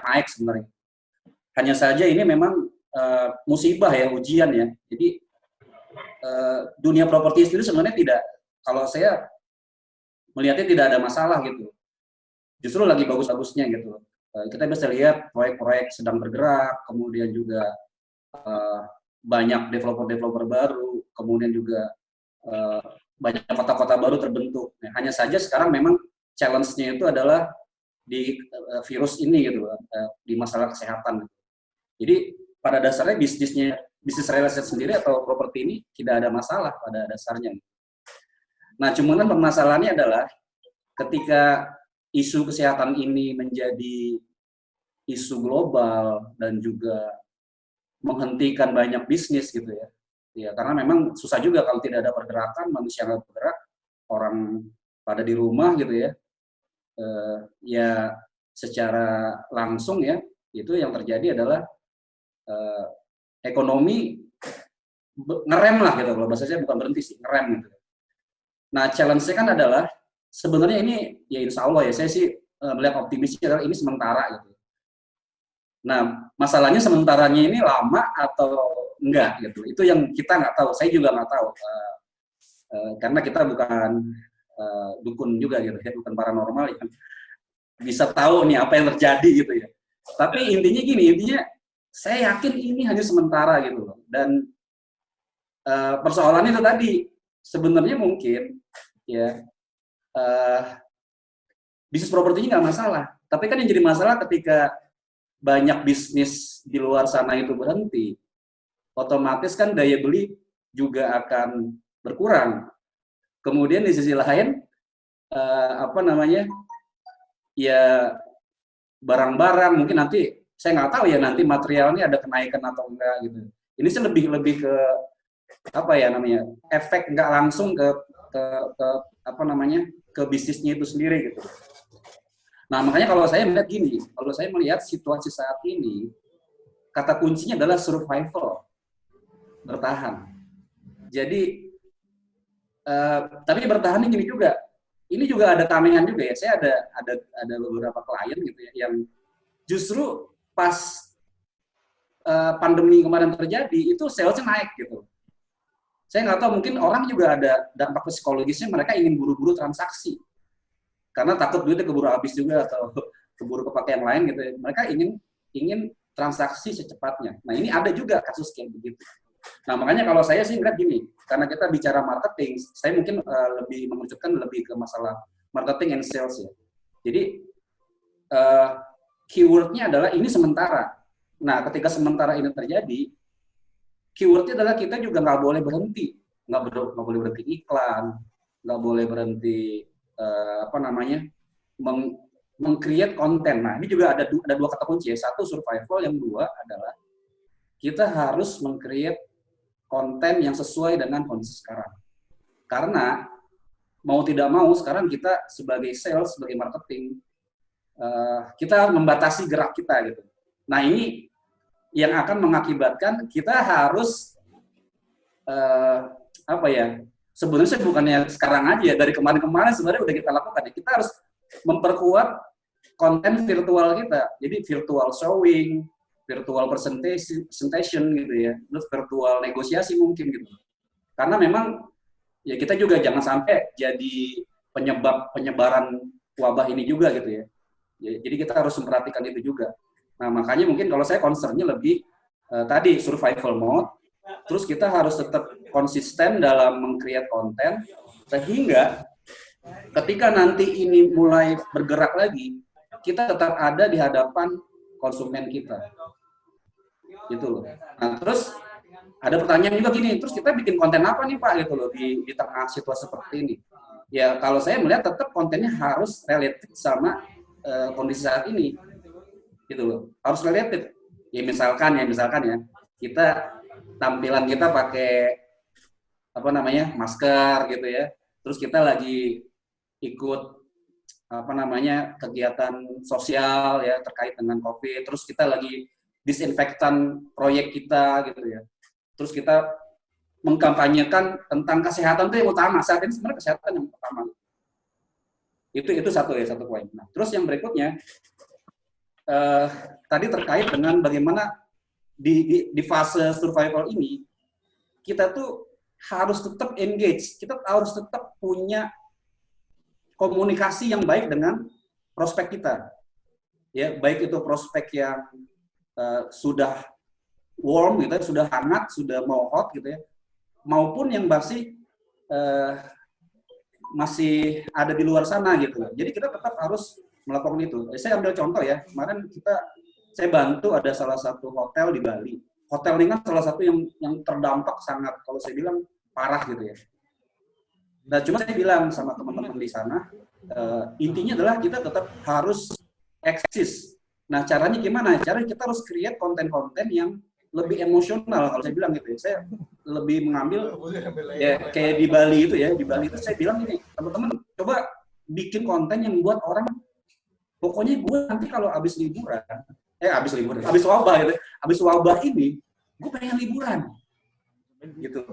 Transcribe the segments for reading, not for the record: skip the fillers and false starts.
naik sebenarnya. Hanya saja ini memang musibah ya, ujian ya. Jadi dunia properti sendiri sebenarnya tidak, kalau saya melihatnya tidak ada masalah gitu. Justru lagi bagus-bagusnya gitu. Kita bisa lihat proyek-proyek sedang bergerak, kemudian juga banyak developer-developer baru, kemudian juga banyak kota-kota baru terbentuk. Nah, hanya saja sekarang memang challenge-nya itu adalah di virus ini gitu, di masalah kesehatan. Jadi pada dasarnya bisnis real estate sendiri atau properti ini tidak ada masalah pada dasarnya. Nah, cuman permasalahannya adalah ketika isu kesehatan ini menjadi isu global dan juga menghentikan banyak bisnis gitu ya. Ya, karena memang susah juga kalau tidak ada pergerakan, manusia nggak bergerak, orang pada di rumah gitu ya. Ya secara langsung ya, itu yang terjadi adalah ekonomi ngerem lah gitu, kalau bahasa saya bukan berhenti sih, ngerem gitu. Nah, challenge-nya kan adalah sebenarnya ini ya insya Allah ya, saya sih melihat optimisnya adalah ini sementara gitu. Nah, masalahnya sementaranya ini lama atau enggak gitu. Itu yang kita nggak tahu. Saya juga nggak tahu karena kita bukan dukun juga gitu ya, bukan paranormal ya. Bisa tahu nih apa yang terjadi gitu ya. Tapi intinya gini, intinya saya yakin ini hanya sementara gitu loh. Dan persoalannya itu tadi sebenarnya mungkin ya bisnis propertinya nggak masalah. Tapi kan yang jadi masalah ketika banyak bisnis di luar sana itu berhenti, otomatis kan daya beli juga akan berkurang. Kemudian di sisi lain, ya barang-barang mungkin nanti saya nggak tahu ya nanti materialnya ada kenaikan atau enggak gitu. Ini sih lebih ke efek nggak langsung ke bisnisnya itu sendiri gitu. Nah, makanya kalau saya melihat gini, kalau saya melihat situasi saat ini, kata kuncinya adalah survival, bertahan. Jadi, tapi bertahannya gini juga, ini juga ada tamingan juga ya. Saya ada beberapa klien gitu ya, yang justru pas pandemi kemarin terjadi, itu salesnya naik gitu. Saya nggak tahu, mungkin orang juga ada dampak psikologisnya, mereka ingin buru-buru transaksi. Karena takut duitnya keburu habis juga atau keburu kepake yang lain gitu ya. Mereka ingin transaksi secepatnya. Nah, ini ada juga kasus kayak begitu. Nah, makanya kalau saya sih ngeliat gini, karena kita bicara marketing, saya mungkin lebih mengerucutkan lebih ke masalah marketing and sales ya. Jadi keywordnya adalah ini sementara. Nah, ketika sementara ini terjadi, keywordnya adalah kita juga nggak boleh berhenti, nggak boleh berhenti iklan, nggak boleh berhenti meng-create konten. Nah, ini juga ada dua kata kunci ya. Satu survival, yang dua adalah kita harus meng-create konten yang sesuai dengan kondisi sekarang. Karena mau tidak mau sekarang kita sebagai sales, sebagai marketing, kita harus membatasi gerak kita gitu. Nah, ini yang akan mengakibatkan kita harus sebenarnya bukannya sekarang aja ya, dari kemarin-kemarin sebenarnya udah kita lakukan ya. Kita harus memperkuat konten virtual kita. Jadi virtual showing, virtual presentation gitu ya, terus virtual negosiasi mungkin gitu. Karena memang ya kita juga jangan sampai jadi penyebaran wabah ini juga gitu ya. Jadi kita harus memperhatikan itu juga. Nah, makanya mungkin kalau saya concernnya lebih tadi survival mode. Terus kita harus tetap konsisten dalam meng-create konten, sehingga ketika nanti ini mulai bergerak lagi, kita tetap ada di hadapan konsumen kita. Gitu loh. Nah, terus ada pertanyaan juga gini, terus kita bikin konten apa nih Pak gitu loh di tengah situasi seperti ini. Ya kalau saya melihat tetap kontennya harus related sama kondisi saat ini. Gitu loh. Harus related. Ya misalkan ya, kita tampilan kita pakai masker gitu ya, terus kita lagi ikut kegiatan sosial ya terkait dengan COVID, terus kita lagi disinfektan proyek kita gitu ya, terus kita mengkampanyekan tentang kesehatan itu yang utama saat ini, sebenarnya kesehatan yang utama. Itu satu poin. Nah, terus yang berikutnya eh, tadi terkait dengan bagaimana di fase survival ini kita tuh harus tetap engage, kita harus tetap punya komunikasi yang baik dengan prospek kita, ya baik itu prospek yang sudah warm gitu, sudah hangat, sudah mau hot gitu ya, maupun yang masih ada di luar sana gitu. Jadi kita tetap harus melakukan itu. Saya ambil contoh ya, kemarin saya bantu ada salah satu hotel di Bali. Hotel ini kan salah satu yang terdampak sangat, kalau saya bilang parah gitu ya. Nah, cuma saya bilang sama teman-teman di sana, intinya adalah kita tetap harus eksis. Nah, caranya gimana? Caranya kita harus create konten-konten yang lebih emosional, kalau saya bilang gitu ya. Saya lebih mengambil, ya kayak di Bali itu ya, di Bali itu saya bilang gini, teman-teman, coba bikin konten yang buat orang, pokoknya gue nanti kalau habis wabah gitu, habis wabah ini, gue pengen liburan, gitu.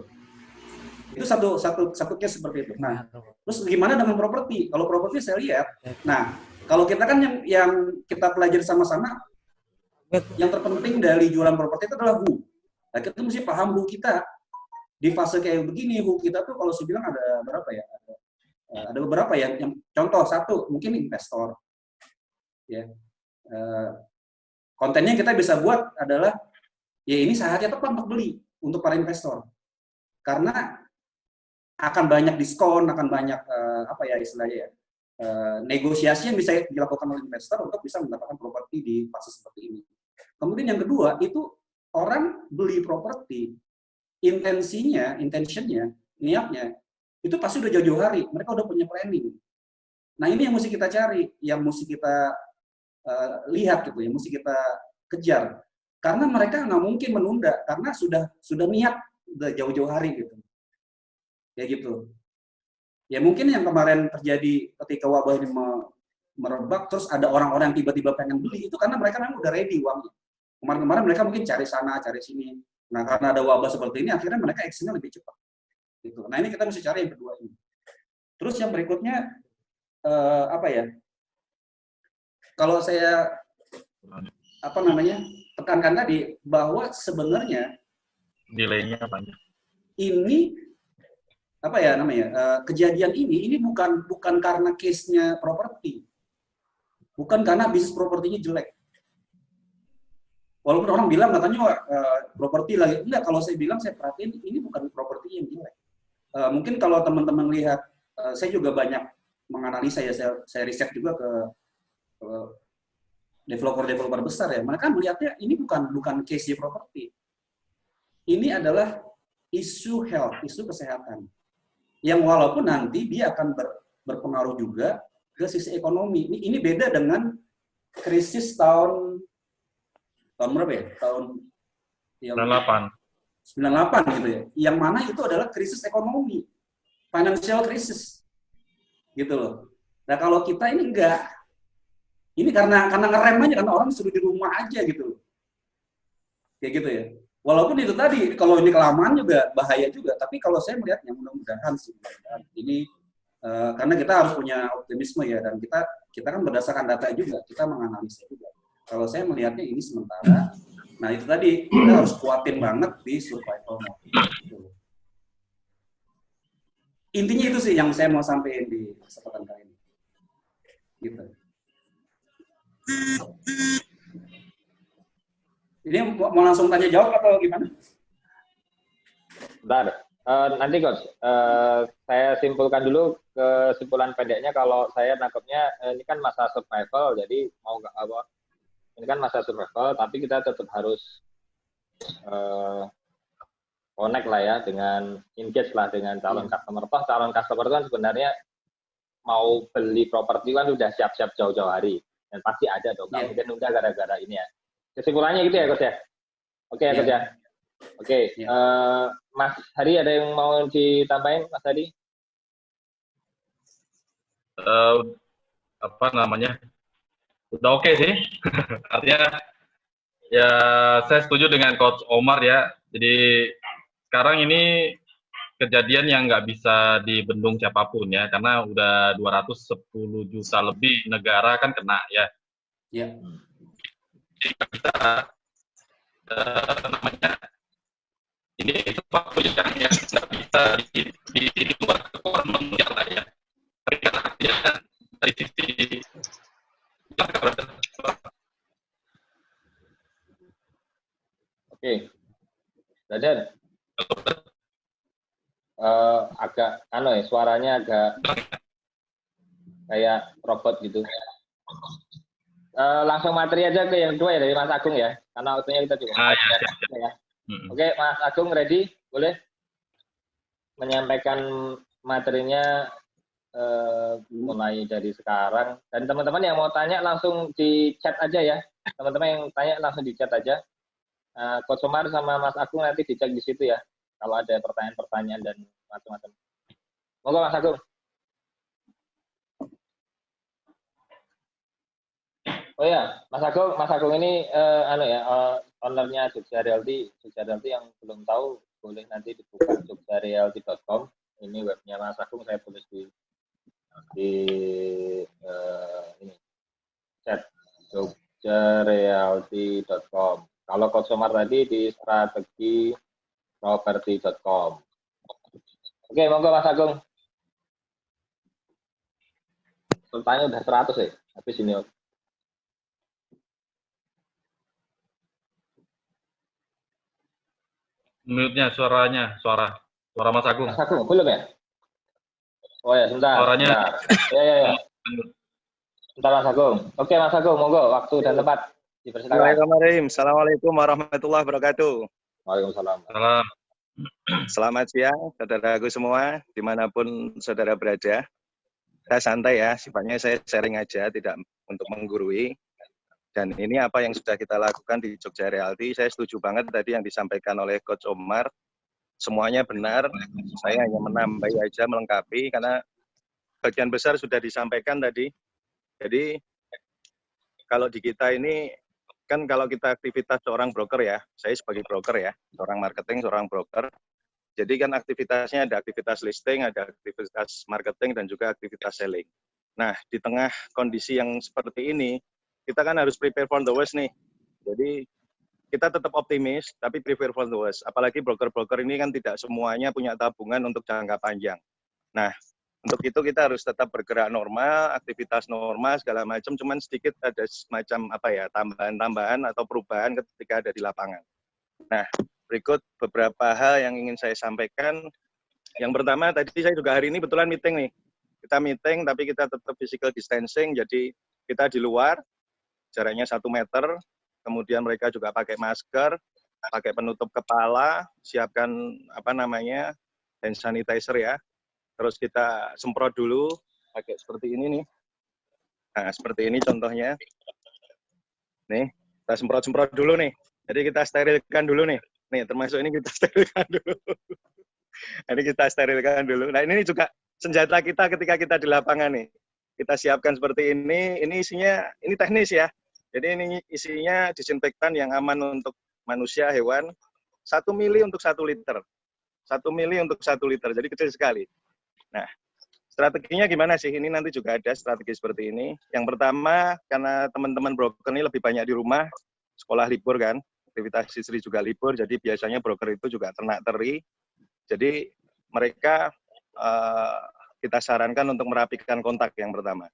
Itu satu case seperti itu. Nah, terus gimana dengan properti? Kalau properti saya lihat, nah kalau kita kan yang kita pelajari sama-sama, yang terpenting dari jualan properti itu adalah who. Nah, kita mesti paham who kita di fase kayak begini. Who kita tuh kalau saya bilang ada berapa ya? Ada beberapa ya. Yang contoh satu mungkin investor, ya. Kontennya kita bisa buat adalah ya ini saatnya tepat untuk beli untuk para investor, karena akan banyak diskon, akan banyak apa ya istilahnya ya, negosiasi yang bisa dilakukan oleh investor untuk bisa mendapatkan properti di fase seperti ini. Kemudian yang kedua itu orang beli properti, intentionnya, niatnya itu pasti udah jauh-jauh hari, mereka udah punya planning. Nah ini yang mesti kita cari, yang mesti kita lihat gitu, yang mesti kita kejar, karena mereka nggak mungkin menunda karena sudah niat udah jauh-jauh hari gitu, ya gitu. Ya mungkin yang kemarin terjadi ketika wabah ini merebak, terus ada orang-orang yang tiba-tiba pengen beli, itu karena mereka memang udah ready uangnya. Kemarin-kemarin mereka mungkin cari sana, cari sini. Nah karena ada wabah seperti ini, akhirnya mereka actionnya lebih cepat. Gitu. Nah ini kita mesti cari yang kedua ini. Terus yang berikutnya, apa ya, kalau saya tekankan tadi bahwa sebenarnya delaynya banyak. Ini apa ya namanya, kejadian ini bukan karena case-nya properti, bukan karena bisnis propertinya jelek. Walaupun orang bilang katanya properti lagi, enggak. Kalau saya bilang, saya perhatiin ini bukan properti yang jelek. Mungkin kalau teman-teman lihat, saya juga banyak menganalisa ya, saya riset juga ke developer besar ya, mereka melihatnya ini bukan case di properti. Ini adalah isu health, isu kesehatan. Yang walaupun nanti dia akan berpengaruh juga ke sisi ekonomi. Ini beda dengan krisis tahun berapa ya? Tahun 98 gitu ya. Yang mana itu adalah krisis ekonomi, financial crisis. Gitu loh. Nah, kalau kita ini enggak. Ini karena ngerem aja, karena orang suruh di rumah aja gitu. Kayak gitu ya. Walaupun itu tadi, kalau ini kelamaan juga bahaya juga. Tapi kalau saya melihatnya, mudah-mudahan sih. Ini karena kita harus punya optimisme ya, dan kita kan berdasarkan data juga, kita menganalisa juga. Kalau saya melihatnya ini sementara. Nah itu tadi, kita harus kuatin banget di survival mode. Intinya itu sih yang saya mau sampaikan di kesempatan kali ini. Gitu. Ini mau langsung tanya jawab atau gimana? Bentar, nanti Coach, saya simpulkan dulu kesimpulan pendeknya. Kalau saya nangkepnya ini kan masa survival, jadi mau nggak apa, ini kan masa survival, tapi kita tetap harus connect lah ya, dengan engage lah dengan calon customer. Toh calon customer itu kan sebenarnya mau beli properti kan sudah siap-siap jauh-jauh hari, dan pasti ada dong, nggak mungkin nunda gara-gara ini ya. Kesimpulannya gitu ya Coach ya? Oke Coach ya? Oke, Mas Hari ada yang mau ditambahin, Mas Hari? Apa namanya? Udah oke sih. Artinya ya saya setuju dengan Coach Omar ya. Jadi sekarang ini kejadian yang nggak bisa dibendung siapapun ya, karena udah 210 juta lebih negara kan kena ya. Ya. jadi nggak bisa namanya ini itu faktor yang nggak bisa di luar kekuatan manusia lah ya. Tapi kan artinya dari sisi Oke, Dadan, agak suaranya agak kayak robot gitu. Langsung materi aja ke yang kedua ya dari Mas Agung ya, karena waktunya kita juga. Ya, siap. Ya. Oke, Mas Agung ready? Boleh menyampaikan materinya mulai dari sekarang. Dan teman-teman yang mau tanya langsung di chat aja ya. Teman-teman yang tanya langsung di chat aja. Coach Umar sama Mas Agung nanti dicek di situ ya. Kalau ada pertanyaan-pertanyaan dan macam-macam. Monggo Mas Agung. Oh ya, Mas Agung ini ownernya Jogja Realty. Jogja Realty yang belum tahu boleh nanti dibuka jogjarealty.com. Ini webnya Mas Agung, saya tulis di ini chat jogjarealty.com. Kalau Coach Omar tadi di strategiproperty.com. Oke, monggo Mas Agung. Sultannya udah 100 ya, habis ini. Mute-nya suara Mas Agung. Mas Agung belum ya? Oh ya, sebentar. Suaranya. Ya. Sebentar Mas Agung. Oke Mas Agung, monggo waktu dan tempat dipersilakan. Assalamualaikum warahmatullahi wabarakatuh. Waalaikumsalam. Salam. Selamat siang, saudaraku semua, dimanapun saudara berada. Saya santai ya, sifatnya saya sharing aja, tidak untuk menggurui. Dan ini apa yang sudah kita lakukan di Jogja Realty, saya setuju banget tadi yang disampaikan oleh Coach Omar. Semuanya benar, saya hanya menambah aja, melengkapi, karena bagian besar sudah disampaikan tadi. Jadi, kalau di kita ini, kan kalau kita aktivitas seorang broker ya, saya sebagai broker ya, seorang marketing, seorang broker. Jadi kan aktivitasnya ada aktivitas listing, ada aktivitas marketing, dan juga aktivitas selling. Nah, di tengah kondisi yang seperti ini, kita kan harus prepare for the worst nih. Jadi, kita tetap optimis, tapi prepare for the worst. Apalagi broker-broker ini kan tidak semuanya punya tabungan untuk jangka panjang. Nah, untuk itu kita harus tetap bergerak normal, aktivitas normal, segala macam, cuman sedikit ada semacam tambahan-tambahan atau perubahan ketika ada di lapangan. Nah, berikut beberapa hal yang ingin saya sampaikan. Yang pertama, tadi saya juga hari ini kebetulan meeting nih. Kita meeting, tapi kita tetap physical distancing, jadi kita di luar, jaraknya 1 meter, kemudian mereka juga pakai masker, pakai penutup kepala, siapkan hand sanitizer ya. Terus kita semprot dulu, pakai seperti ini nih. Nah, seperti ini contohnya. Nih, kita semprot-semprot dulu nih. Jadi kita sterilkan dulu nih. Nih, termasuk ini kita sterilkan dulu. Ini kita sterilkan dulu. Nah, ini juga senjata kita ketika kita di lapangan nih. Kita siapkan seperti ini isinya, ini teknis ya. Jadi ini isinya disinfektan yang aman untuk manusia, hewan. 1 mili untuk 1 liter. 1 mili untuk 1 liter, jadi kecil sekali. Nah, strateginya gimana sih? Ini nanti juga ada strategi seperti ini. Yang pertama, karena teman-teman broker ini lebih banyak di rumah, sekolah libur kan, aktivitas istri juga libur, jadi biasanya broker itu juga ternak-teri. Jadi mereka kita sarankan untuk merapikan kontak yang pertama.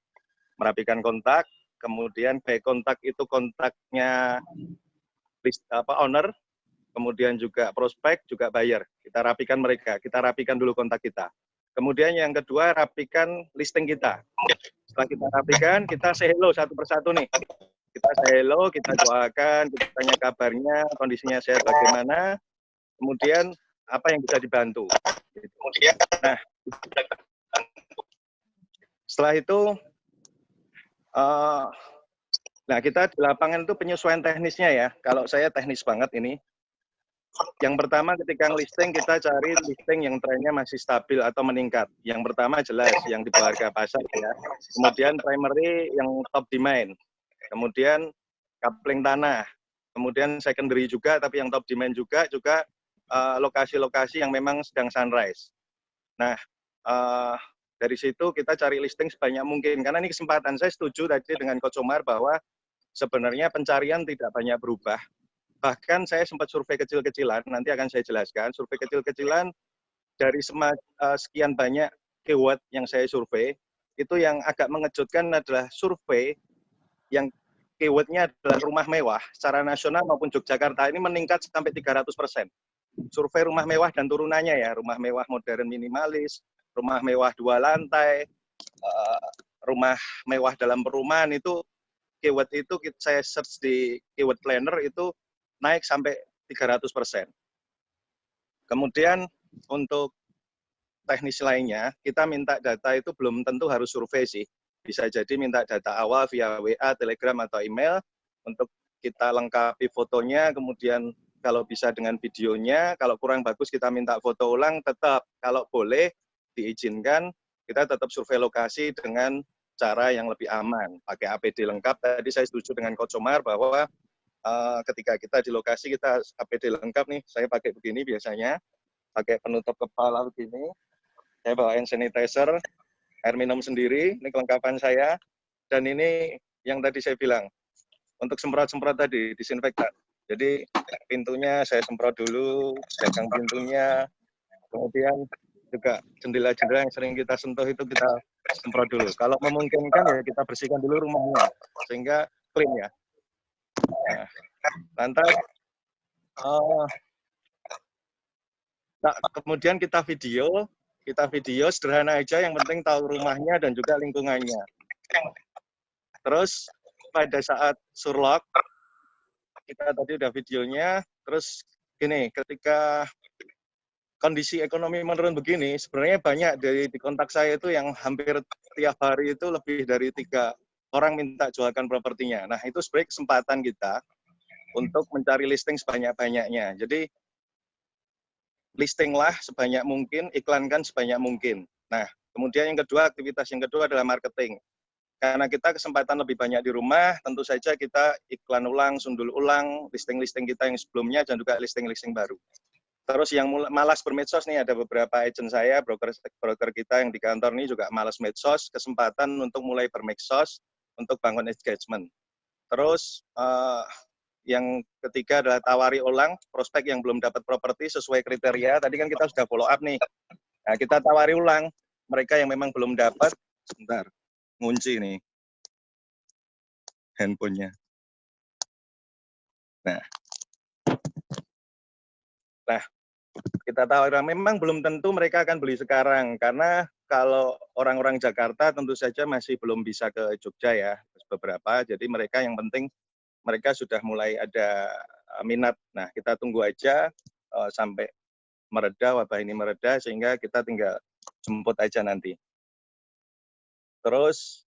Merapikan kontak, kemudian baik kontak itu kontaknya owner, kemudian juga prospek, juga buyer. Kita rapikan mereka, kita rapikan dulu kontak kita. Kemudian yang kedua, rapikan listing kita. Setelah kita rapikan, kita say hello satu persatu nih. Kita say hello, kita doakan, kita tanya kabarnya, kondisinya sehat bagaimana, kemudian apa yang bisa dibantu. Nah, setelah itu, kita di lapangan itu penyesuaian teknisnya ya. Kalau saya teknis banget ini. Yang pertama ketika listing, kita cari listing yang trennya masih stabil atau meningkat. Yang pertama jelas yang di bawah harga pasar ya. Kemudian primary yang top demand. Kemudian coupling tanah. Kemudian secondary juga, tapi yang top demand juga lokasi-lokasi yang memang sedang sunrise. Nah, dari situ kita cari listing sebanyak mungkin. Karena ini kesempatan. Saya setuju tadi dengan Coach Omar bahwa sebenarnya pencarian tidak banyak berubah. Bahkan saya sempat survei kecil-kecilan, nanti akan saya jelaskan. Survei kecil-kecilan dari sekian banyak keyword yang saya survei, itu yang agak mengejutkan adalah survei yang keywordnya adalah rumah mewah secara nasional maupun Yogyakarta ini meningkat sampai 300%. Survei rumah mewah dan turunannya ya, rumah mewah modern minimalis, rumah mewah 2 lantai, rumah mewah dalam perumahan itu keyword itu saya search di keyword planner itu naik sampai 300%. Kemudian untuk teknis lainnya, kita minta data itu belum tentu harus survei sih. Bisa jadi minta data awal via WA, Telegram, atau email untuk kita lengkapi fotonya, kemudian kalau bisa dengan videonya, kalau kurang bagus kita minta foto ulang, tetap kalau boleh diizinkan, kita tetap survei lokasi dengan cara yang lebih aman, pakai APD lengkap. Tadi saya setuju dengan Coach Omar bahwa ketika kita di lokasi kita APD lengkap nih, saya pakai begini biasanya, pakai penutup kepala begini, saya bawa hand sanitizer, air minum sendiri, ini kelengkapan saya, dan ini yang tadi saya bilang, untuk semprot-semprot tadi, disinfektan. Jadi pintunya saya semprot dulu, gagang pintunya, kemudian juga jendela-jendela yang sering kita sentuh itu kita semprot dulu. Kalau memungkinkan ya kita bersihkan dulu rumahnya, sehingga clean ya. Nah, lantas, kemudian kita video sederhana aja, yang penting tahu rumahnya dan juga lingkungannya. Terus pada saat surlog, kita tadi udah videonya, terus gini, ketika kondisi ekonomi menurun begini, sebenarnya banyak di kontak saya itu yang hampir tiap hari itu lebih dari 3 orang minta jualkan propertinya. Nah, itu sebenarnya kesempatan kita untuk mencari listing sebanyak-banyaknya. Jadi, listinglah sebanyak mungkin, iklankan sebanyak mungkin. Nah, kemudian yang kedua, aktivitas yang kedua adalah marketing. Karena kita kesempatan lebih banyak di rumah, tentu saja kita iklan ulang, sundul ulang, listing-listing kita yang sebelumnya, dan juga listing-listing baru. Terus yang malas bermedsos nih, ada beberapa agent saya, broker kita yang di kantor ini juga malas medsos, kesempatan untuk mulai bermedsos, untuk bangun engagement. Terus yang ketiga adalah tawari ulang prospek yang belum dapat properti sesuai kriteria. Tadi kan kita sudah follow up nih. Nah, kita tawari ulang mereka yang memang belum dapat. Sebentar, ngunci nih handphonenya. Nah, kita tawari memang belum tentu mereka akan beli sekarang, karena kalau orang-orang Jakarta tentu saja masih belum bisa ke Jogja ya, beberapa. Jadi mereka yang penting mereka sudah mulai ada minat. Nah, kita tunggu aja sampai mereda, wabah ini mereda, sehingga kita tinggal jemput aja nanti. Terus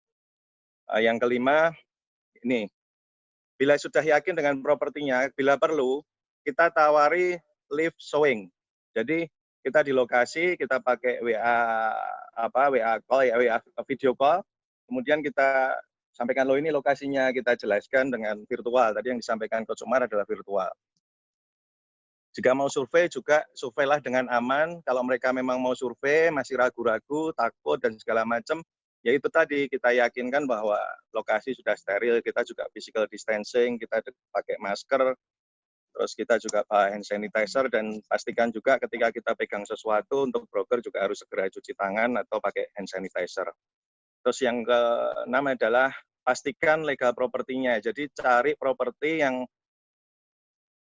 yang kelima, ini, bila sudah yakin dengan propertinya, bila perlu, kita tawari live showing. Jadi kita di lokasi, kita pakai WA call ya, WA video call, kemudian kita sampaikan, loh ini lokasinya, kita jelaskan dengan virtual. Tadi yang disampaikan Coach Umar adalah virtual. Jika mau survei juga, surveilah dengan aman. Kalau mereka memang mau survei, masih ragu-ragu, takut, dan segala macam, ya itu tadi, kita yakinkan bahwa lokasi sudah steril, kita juga physical distancing, kita pakai masker, terus kita juga pakai hand sanitizer, dan pastikan juga ketika kita pegang sesuatu, untuk broker juga harus segera cuci tangan atau pakai hand sanitizer. Terus yang keenam adalah pastikan legal propertinya. Jadi cari properti yang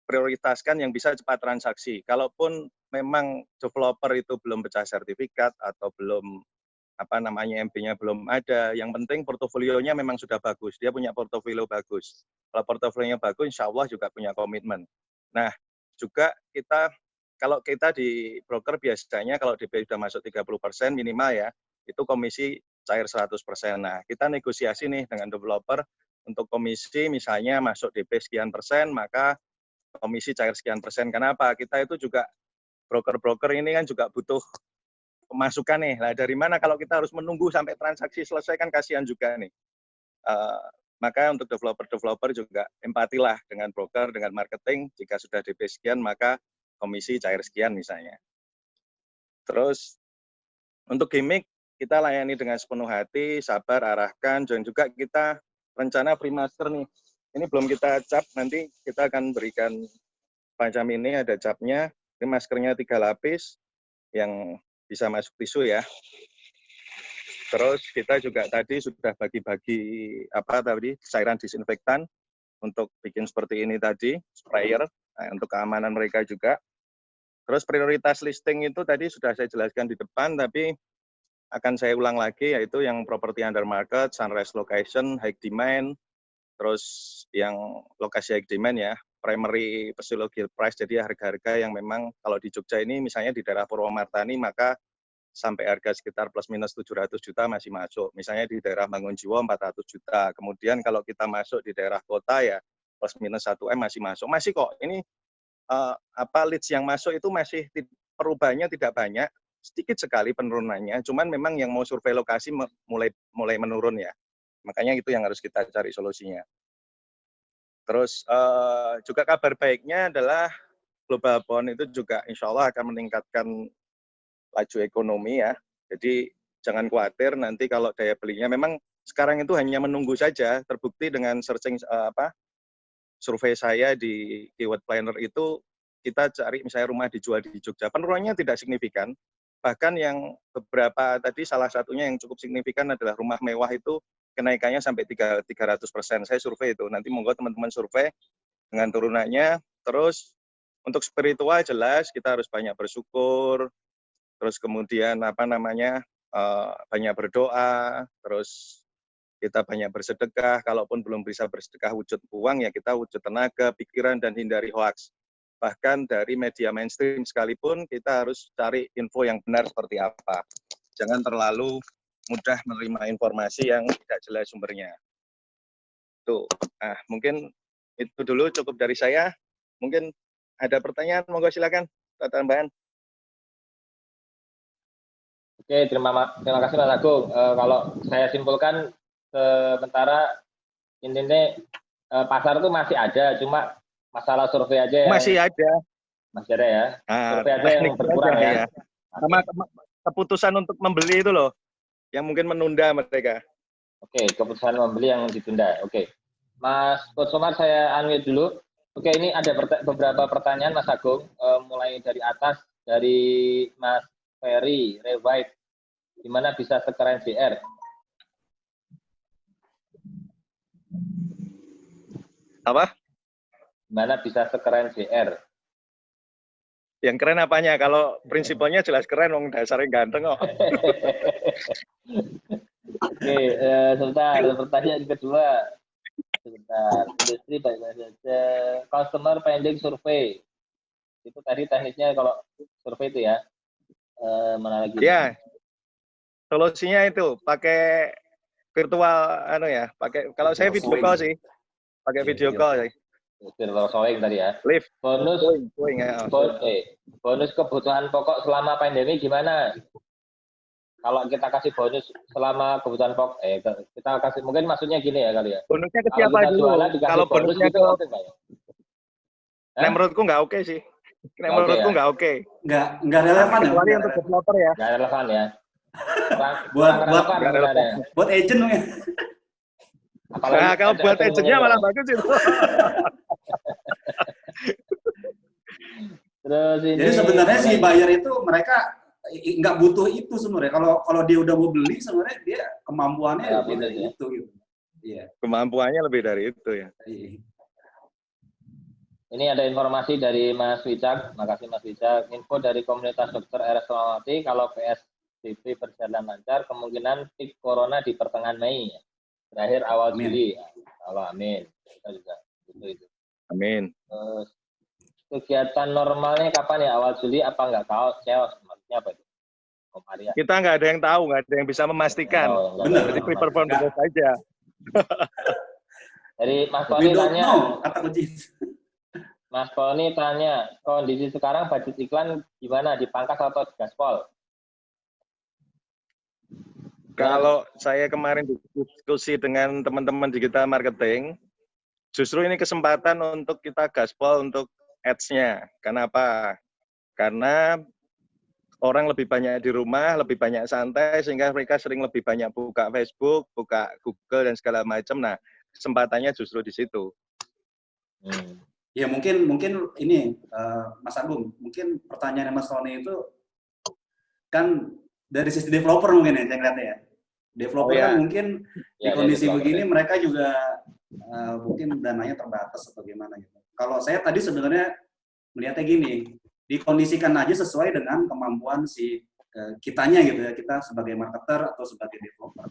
prioritaskan yang bisa cepat transaksi. Kalaupun memang developer itu belum pecah sertifikat atau belum MB-nya belum ada, yang penting portofolionya memang sudah bagus. Dia punya portofolio bagus. Kalau portofolionya bagus, insya Allah juga punya komitmen. Nah, juga kalau kita di broker biasanya kalau DP sudah masuk 30% minimal ya, itu komisi cair 100%. Nah, kita negosiasi nih dengan developer untuk komisi, misalnya masuk DP sekian persen, maka komisi cair sekian persen. Kenapa? Kita itu juga broker-broker ini kan juga butuh pemasukan nih. Nah, dari mana kalau kita harus menunggu sampai transaksi selesai, kan kasihan juga nih. Maka untuk developer-developer juga empatilah dengan broker, dengan marketing. Jika sudah DP sekian, maka komisi cair sekian misalnya. Terus untuk gimmick, kita layani dengan sepenuh hati, sabar, arahkan, dan juga kita rencana free master nih. ini belum kita cap, nanti kita akan berikan macam ini, ada capnya. Ini maskernya 3 lapis yang bisa masuk tisu ya. Terus kita juga tadi sudah bagi-bagi cairan disinfektan untuk bikin seperti ini tadi, sprayer, untuk keamanan mereka juga. Terus prioritas listing itu tadi sudah saya jelaskan di depan, tapi akan saya ulang lagi, yaitu yang property under market, sunrise location, high demand, terus yang lokasi high demand ya, primary physiological price, jadi harga-harga yang memang kalau di Jogja ini misalnya di daerah Purwomartani maka sampai harga sekitar plus minus 700 juta masih masuk. Misalnya di daerah Bangunjiwo 400 juta. Kemudian kalau kita masuk di daerah kota ya plus minus 1M masih masuk. Masih kok, ini leads yang masuk itu masih perubahannya tidak banyak, sedikit sekali penurunannya, cuman memang yang mau survei lokasi mulai menurun ya. Makanya itu yang harus kita cari solusinya. Terus juga kabar baiknya adalah global bond itu juga insya Allah akan meningkatkan laju ekonomi ya. Jadi jangan khawatir nanti kalau daya belinya, memang sekarang itu hanya menunggu saja. Terbukti dengan searching survei saya di Keyword Planner itu, kita cari misalnya rumah dijual di Jogja, penurunannya tidak signifikan. Bahkan yang beberapa tadi, salah satunya yang cukup signifikan adalah rumah mewah itu kenaikannya sampai 300%. Saya survei itu, nanti monggo teman-teman survei dengan turunannya. Terus untuk spiritual jelas kita harus banyak bersyukur, terus kemudian banyak berdoa, terus kita banyak bersedekah, kalaupun belum bisa bersedekah wujud uang, ya kita wujud tenaga, pikiran, dan hindari hoaks. Bahkan dari media mainstream sekalipun, kita harus cari info yang benar seperti apa. Jangan terlalu mudah menerima informasi yang tidak jelas sumbernya. Tuh, mungkin itu dulu cukup dari saya. Mungkin ada pertanyaan, monggo silakan, tambahan. Oke, terima kasih Mas Agung. Kalau saya simpulkan, sementara intinya pasar itu masih ada, cuma masalah survei aja yang masih ada ya. Survei aja yang berkurang ya. Sama keputusan untuk membeli itu loh, yang mungkin menunda mereka. Oke, keputusan membeli yang ditunda. Oke, Mas Coach Omar, saya unmute dulu. Oke, ini ada beberapa pertanyaan Mas Agung, mulai dari atas, dari Mas Ferry Rewide. Gimana bisa sekeren JR? Apa? Gimana bisa sekeren JR? Yang keren apanya? Kalau prinsipalnya jelas keren, wong dasarnya ganteng kok. Oke, sebentar. Pertanyaan kedua. Sebentar. Industri baik-baik saja. Customer pending survei. Itu tadi teknisnya kalau survei itu ya. Mana lagi? Ya. Solusinya itu pakai virtual kalau saya video call sih. Pakai video call sih. Virtual showing tadi ya. Live. Bonus bonus kebutuhan pokok selama pandemi gimana? Kalau kita kasih bonus selama kebutuhan pokok, kita kasih, mungkin maksudnya gini ya kali ya. Bonusnya ke siapa dulu? Kalau bonusnya gitu, oke nggak ya? Nah, menurutku nggak oke sih. Menurutku nggak oke. Nggak relevan ya. Kecuali untuk developer ya. Nggak relevan ya. Buat agent mungkin. Nah, kalau buat agentnya malah bagus itu. Terus ini, jadi sebenarnya si buyer itu mereka nggak butuh itu sebenarnya. Kalau dia udah mau beli sebenarnya dia kemampuannya lebih dari itu gitu. Iya. Kemampuannya lebih dari itu ya. Ini ada informasi dari Mas Wicak, makasih Mas Wicak. Info dari komunitas dokter RS Selawati, kalau PSBB berjalan lancar, kemungkinan peak corona di pertengahan Mei, terakhir awal Juli. Allah amin. Kita juga itu. Amin. Kegiatan normalnya kapan ya? Awal Juli apa enggak? Chaos, maksudnya apa itu? Kita nggak ada yang tahu, nggak ada yang bisa memastikan. Benar. Jadi prepare for the best saja. Jadi Mas Tony tanya. Mas Tony tanya, kondisi sekarang budget iklan gimana? Dipangkas atau digaspol? Kalau saya kemarin diskusi dengan teman-teman digital marketing, justru ini kesempatan untuk kita gaspol untuk ads-nya. Kenapa? Karena orang lebih banyak di rumah, lebih banyak santai, sehingga mereka sering lebih banyak buka Facebook, buka Google, dan segala macam. Nah, kesempatannya justru di situ. Ya mungkin ini Mas Agung, mungkin pertanyaan Mas Tony itu kan dari sisi developer mungkin ya, saya ngeliatnya ya. Developer kan mungkin di kondisi begini mereka juga mungkin dananya terbatas atau gimana gitu. Kalau saya tadi sebenarnya melihatnya gini, dikondisikan aja sesuai dengan kemampuan si kitanya gitu ya, kita sebagai marketer atau sebagai developer.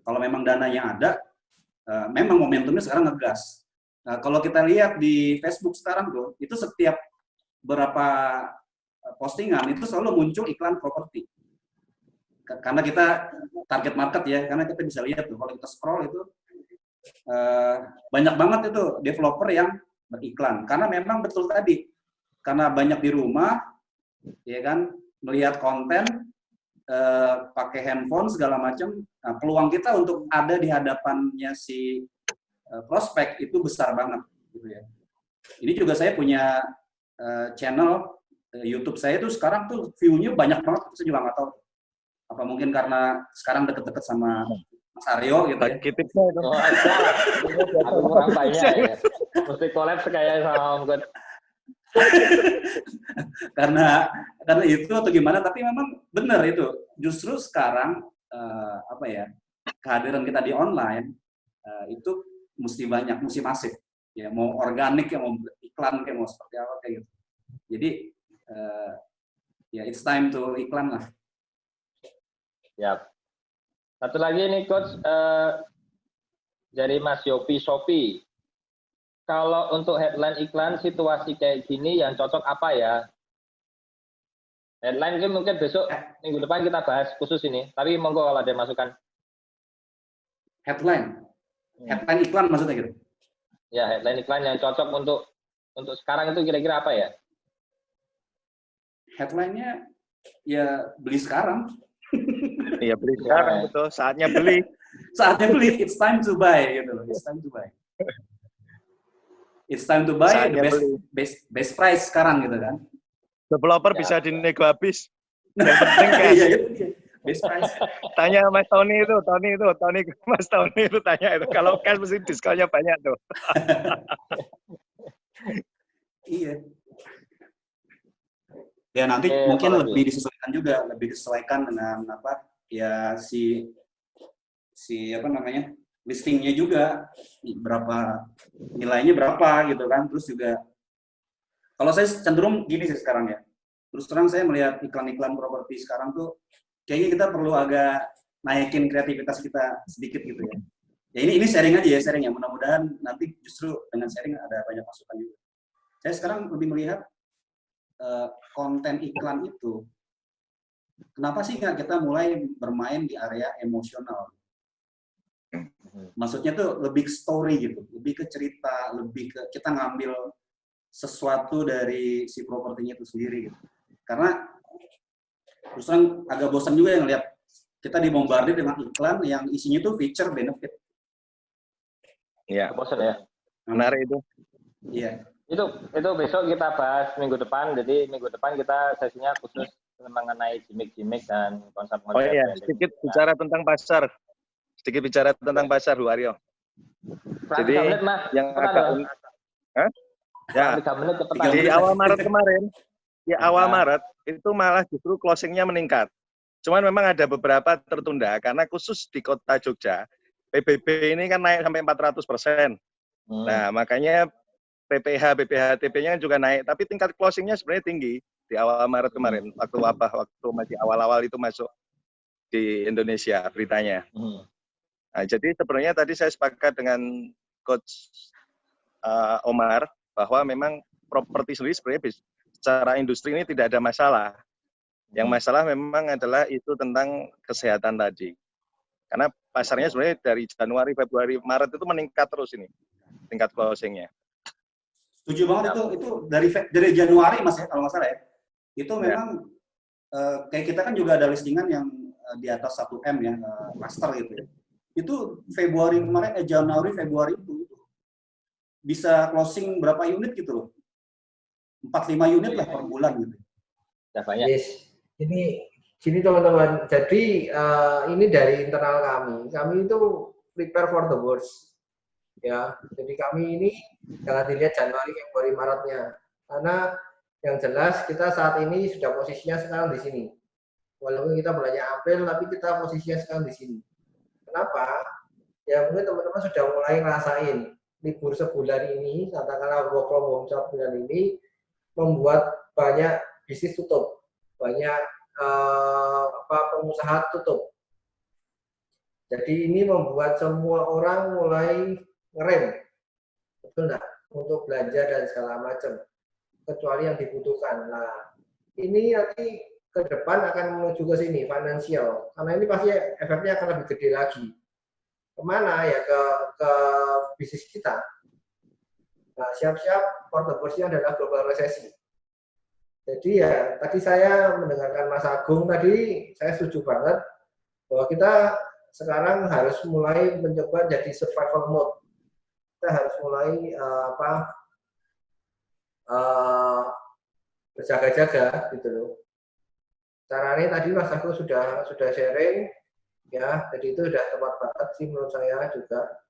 Kalau memang dananya ada, memang momentumnya sekarang ngegas. Nah, kalau kita lihat di Facebook sekarang tuh, itu setiap berapa postingan itu selalu muncul iklan properti. Karena kita target market ya, karena kita bisa lihat tuh kalau kita scroll itu banyak banget itu developer yang beriklan. Karena memang betul tadi, karena banyak di rumah, ya kan, melihat konten, pakai handphone segala macam, nah, peluang kita untuk ada di hadapannya si prospek itu besar banget gitu ya. Ini juga saya punya channel YouTube saya tuh sekarang tuh view-nya banyak banget, saya juga nggak tahu apa mungkin karena sekarang deket-deket sama Mas Aryo gitu ya. Tipsnya itu. Oh, ada. Aku kurang banyak ya. Mesti collab kayak sama Om God. karena itu atau gimana, tapi memang benar itu. Justru sekarang apa ya, kehadiran kita di online itu mesti banyak, mesti masif. Ya, mau organik ya, mau iklan kayak mau seperti apa kayak gitu. Jadi ya it's time to iklan lah. Ya. Satu lagi nih Coach, dari Mas Yopi Sopi. Kalau untuk headline iklan situasi kayak gini yang cocok apa ya? Headline mungkin besok minggu depan kita bahas khusus ini. Tapi monggo kalau ada masukan. Headline iklan maksudnya gitu? Ya, headline iklan yang cocok untuk sekarang itu kira-kira apa ya? Headline-nya ya beli sekarang. Iya, beli sekarang, betul. Saatnya beli. Saatnya beli, it's time to buy gitu loh. It's time to buy. It's time to buy Saatnya the best price sekarang gitu kan. Developer bisa dinego habis. Yang penting cash. Iya, best price. Tanya Mas Tony Mas Tony itu tanya itu. Kalau cash mesti diskonnya banyak tuh. Iya. Ya nanti mungkin lebih disesuaikan dengan apa ya si apa namanya listingnya juga berapa nilainya berapa gitu kan. Terus juga kalau saya cenderung gini sih sekarang ya. Terus terang saya melihat iklan-iklan properti sekarang tuh kayaknya kita perlu agak naikin kreativitas kita sedikit gitu ya. Ya ini sharing aja ya, sharing ya. Mudah-mudahan nanti justru dengan sharing ada banyak masukan juga. Saya sekarang lebih melihat konten iklan itu, kenapa sih nggak kita mulai bermain di area emosional? Maksudnya tuh lebih ke story gitu, lebih ke cerita, lebih ke kita ngambil sesuatu dari si propertinya itu sendiri gitu. Karena terus terang agak bosan juga yang lihat kita dibombardir dengan iklan yang isinya tuh feature benefit. Iya. Bosan ya? Menarik itu. Iya. Itu besok kita bahas minggu depan. Jadi minggu depan kita sesinya khusus mengenai gimmick-gimmick dan konsep-konsep. Oh iya, sedikit bicara tentang pasar. Bu Aryo. Jadi yang agak ya, 3 menit cepetan. di awal Maret kemarin, awal Maret itu malah justru closingnya meningkat. Cuman memang ada beberapa tertunda karena khusus di kota Jogja, PBB ini kan naik sampai 400%. Nah, makanya BPHTP-nya juga naik, tapi tingkat closingnya sebenarnya tinggi di awal Maret kemarin, waktu masih awal-awal itu masuk di Indonesia beritanya. Nah, jadi sebenarnya tadi saya sepakat dengan Coach Omar bahwa memang properti sendiri sebenarnya secara industri ini tidak ada masalah. Yang masalah memang adalah itu tentang kesehatan tadi. Karena pasarnya sebenarnya dari Januari, Februari, Maret itu meningkat terus ini tingkat closingnya. Setuju banget itu dari Januari Mas ya kalau nggak salah ya. Itu memang kayak kita kan juga ada listingan yang di atas 1M ya, master gitu ya. Itu Februari kemarin, Januari, Februari itu bisa closing berapa unit gitu loh. 4-5 unit lah per bulan gitu. Ya banyak. Yes. Ini teman-teman. Jadi ini dari internal kami. Kami itu prepare for the worst. Ya, jadi kami ini jangan dilihat Januari, Februari, Maretnya. Karena yang jelas kita saat ini sudah posisinya sekarang di sini. Walaupun kita bulannya April, tapi kita posisinya sekarang di sini. Kenapa? Ya mungkin teman-teman sudah mulai ngerasain libur sebulan ini, katakanlah work from home sebulan ini, membuat banyak bisnis tutup, banyak pengusaha tutup. Jadi ini membuat semua orang mulai ngerem, betul nggak? Untuk belanja dan segala macam, kecuali yang dibutuhkan. Nah, ini nanti ke depan akan menuju ke sini, finansial. Karena ini pasti efeknya akan lebih gede lagi. Kemana ya? Ke bisnis kita. Nah, siap-siap portfolio adalah global resesi. Jadi ya, tadi saya mendengarkan Mas Agung tadi, saya setuju banget bahwa kita sekarang harus mulai mencoba jadi survival mode. Kita harus mulai berjaga-jaga gitu loh. Caranya tadi Mas Agung sudah sharing ya, jadi itu sudah tepat banget sih menurut saya juga.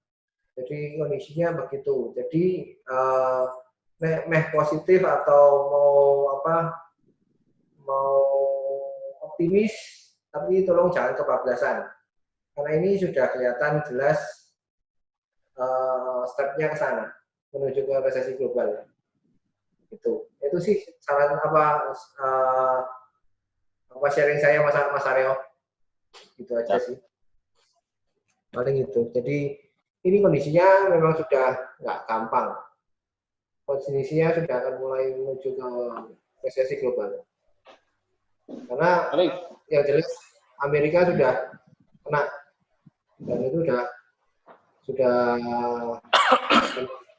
Jadi kondisinya begitu. Jadi meh positif atau mau optimis, tapi tolong jangan kebablasan. Karena ini sudah kelihatan jelas stepnya ke sana menuju ke resesi global. Itu sih saran sharing saya Mas Aryo. Gitu aja sih. Paling itu. Jadi ini kondisinya memang sudah nggak gampang. Kondisinya sudah akan mulai menuju ke resesi global. Karena yang jelas Amerika sudah kena dan itu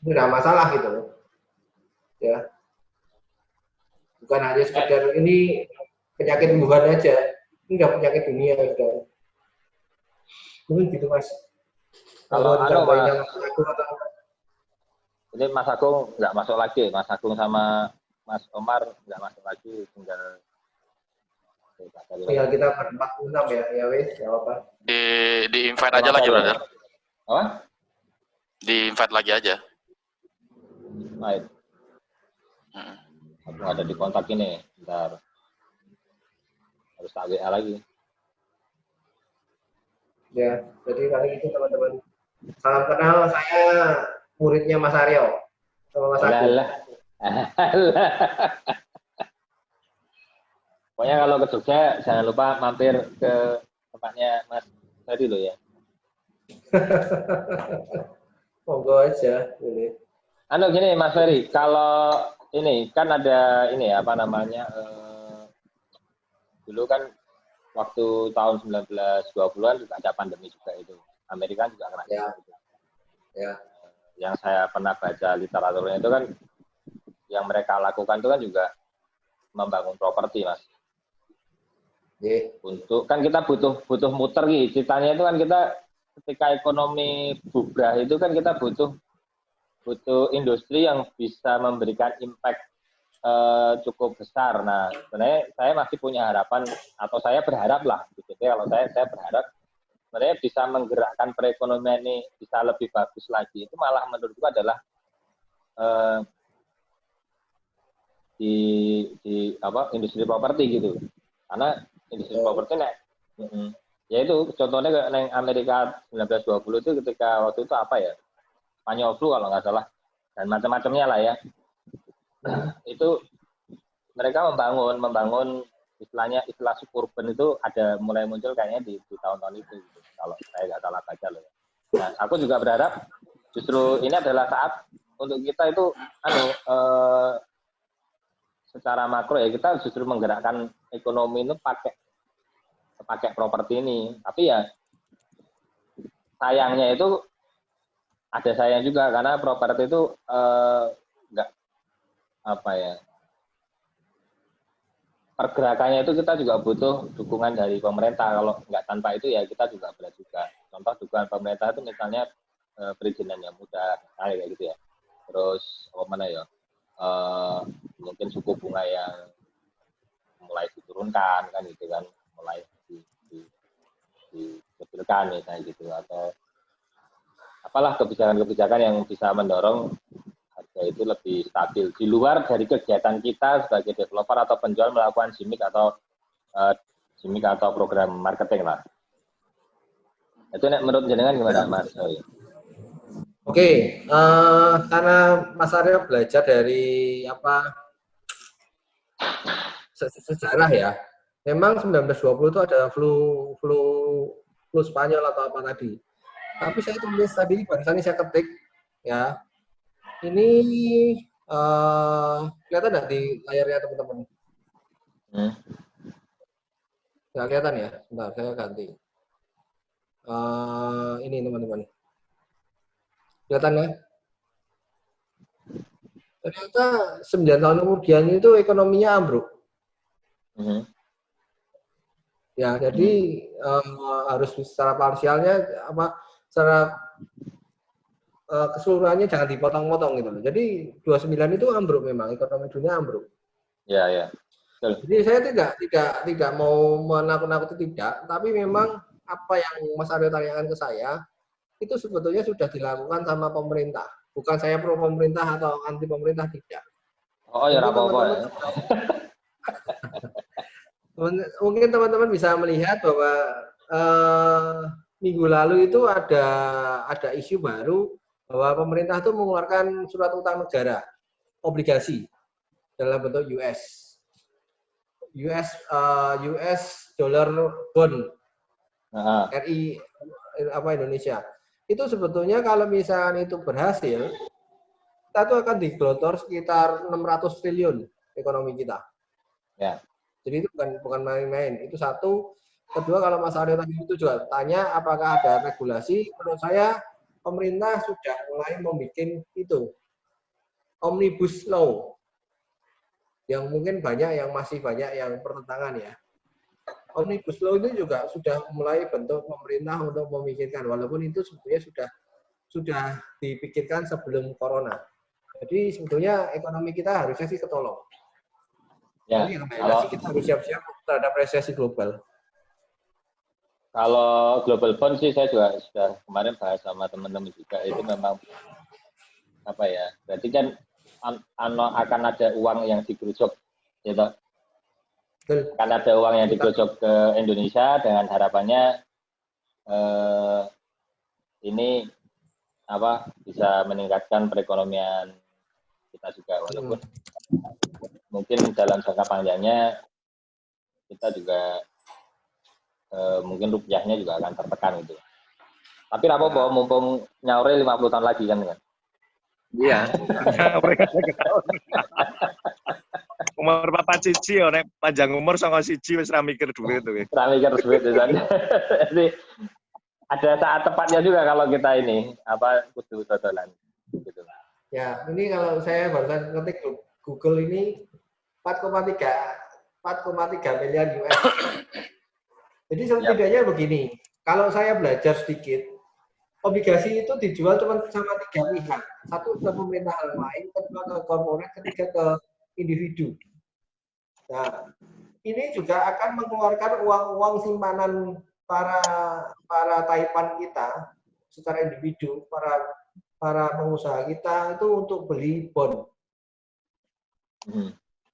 sudah masalah gitu loh. Ya. Bukan hanya sekedar ini penyakit Wuhan aja. Ini udah penyakit dunia sudah. Mungkin gitu Mas. Kalau ini Mas Agung nggak masuk lagi, Mas Agung sama Mas Omar nggak masuk lagi, tinggal kita berempat 6 ya wes, nggak apa. Di invite aja lagi, brother. Apa? Di invite lagi aja. Baik. Aku ada di kontak ini, bentar. Harus tak WA lagi. Ya, jadi kali itu teman-teman. Salam kenal, saya muridnya Mas Aryo sama Mas Agung. Pokoknya kalau ke Jogja jangan lupa mampir ke tempatnya Mas tadi loh ya. Monggo aja, boleh. Gini Mas Ferry, kalau ini kan ada ini ya, apa namanya, dulu kan waktu tahun 1920-an juga ada pandemi juga itu. Amerika juga kena ya. gitu. Ya. Yang saya pernah baca literaturnya itu kan yang mereka lakukan itu kan juga membangun properti, Mas. Yeah. Untuk kan kita butuh muter gitu. Ceritanya itu kan kita ketika ekonomi bubrah itu kan kita butuh industri yang bisa memberikan impact cukup besar. Nah, sebenarnya saya masih punya harapan atau saya berharap lah gitu. Kalau saya berharap sebenarnya bisa menggerakkan perekonomian ini bisa lebih bagus lagi. Itu malah menurutku adalah di industri properti gitu. Karena industri properti ya itu contohnya yang Amerika 1920 itu ketika waktu itu apa ya? Spanyol flu kalau nggak salah dan macam-macamnya lah ya. Itu mereka membangun istilah suburban itu ada mulai muncul kayaknya di tahun-tahun itu gitu. Kalau saya nggak salah baca loh ya. Nah, aku juga berharap justru ini adalah saat untuk kita itu secara makro ya kita justru menggerakkan ekonomi itu pakai properti ini. Tapi ya sayangnya itu ada sayang juga karena properti itu nggak pergerakannya itu kita juga butuh dukungan dari pemerintah. Kalau nggak tanpa itu ya kita juga berat juga. Contoh dukungan pemerintah itu misalnya perizinan yang mudah, kayak gitu ya. Terus mungkin suku bunga yang mulai diturunkan kan gitu kan, mulai dikecilkan misalnya gitu, atau apalah kebijakan-kebijakan yang bisa mendorong harga itu lebih stabil di luar dari kegiatan kita sebagai developer atau penjual melakukan gimmick atau program marketing lah. Itu menurut jenengan gimana, Mas? Oke, karena Mas Aryo belajar dari sejarah ya. Memang 1920 itu ada flu Spanyol atau apa tadi. Tapi saya tulis tadi barusan ini saya ketik ya. Ini kelihatan nggak di layarnya teman-teman? Nggak kelihatan ya? Sebentar, saya ganti. Ini teman-teman. Kelihatan ya? Ternyata 9 tahun kemudian itu ekonominya ambruk. Ya, jadi harus secara parsialnya secara keseluruhannya jangan dipotong-potong gitu loh. Jadi 29 itu ambruk memang, ekonomi dunia ambruk. Ya, ya. Betul. Jadi saya tidak mau menakut-nakuti tidak, tapi memang apa yang Mas Aryo tanyakan ke saya itu sebetulnya sudah dilakukan sama pemerintah. Bukan saya pro pemerintah atau anti pemerintah, tidak. Oh, ya apa-apa ya. Mungkin teman-teman bisa melihat bahwa minggu lalu itu ada isu baru bahwa pemerintah itu mengeluarkan surat utang negara, obligasi dalam bentuk US dollar bond RI Indonesia. Itu sebetulnya kalau misalnya itu berhasil, kita tuh akan digelontor sekitar 600 triliun ekonomi kita. Ya. Jadi itu bukan main-main. Itu satu. Kedua, kalau Mas Aryo tadi itu juga tanya apakah ada regulasi, menurut saya pemerintah sudah mulai membuat itu omnibus law yang mungkin masih banyak yang pertentangan ya. Omnibus law itu juga sudah mulai bentuk pemerintah untuk memikirkan, walaupun itu sebetulnya sudah dipikirkan sebelum corona. Jadi sebetulnya ekonomi kita harusnya sih ketolong. Ya, jadi kita harus siap-siap terhadap resesi global. Kalau global bond sih saya juga sudah kemarin bahas sama teman-teman juga, itu memang apa ya, berarti kan akan ada uang yang digerujok, gitu. Akan ada uang yang digerujok ke Indonesia dengan harapannya ini bisa meningkatkan perekonomian kita juga, walaupun mungkin dalam jangka panjangnya kita juga mungkin rupiahnya juga akan tertekan gitu. Tapi apa mumpung nyaure 50 tahun lagi kan? Iya. Umur papa cici nek panjang umur saka siji wis ra mikir duit tuh. Ra mikir duit kan. Jadi ada saat tepatnya juga kalau kita ini kudu dodolan gitu. Ya, ini kalau saya barusan ngetik Google ini 4,3 miliar US. Jadi setidaknya begini, kalau saya belajar sedikit, obligasi itu dijual cuma sama 3 pihak. Satu ke pemerintahan lain, kedua ke korporat, ketiga ke individu. Nah, ini juga akan mengeluarkan uang-uang simpanan para taipan kita secara individu, para pengusaha kita itu untuk beli bond.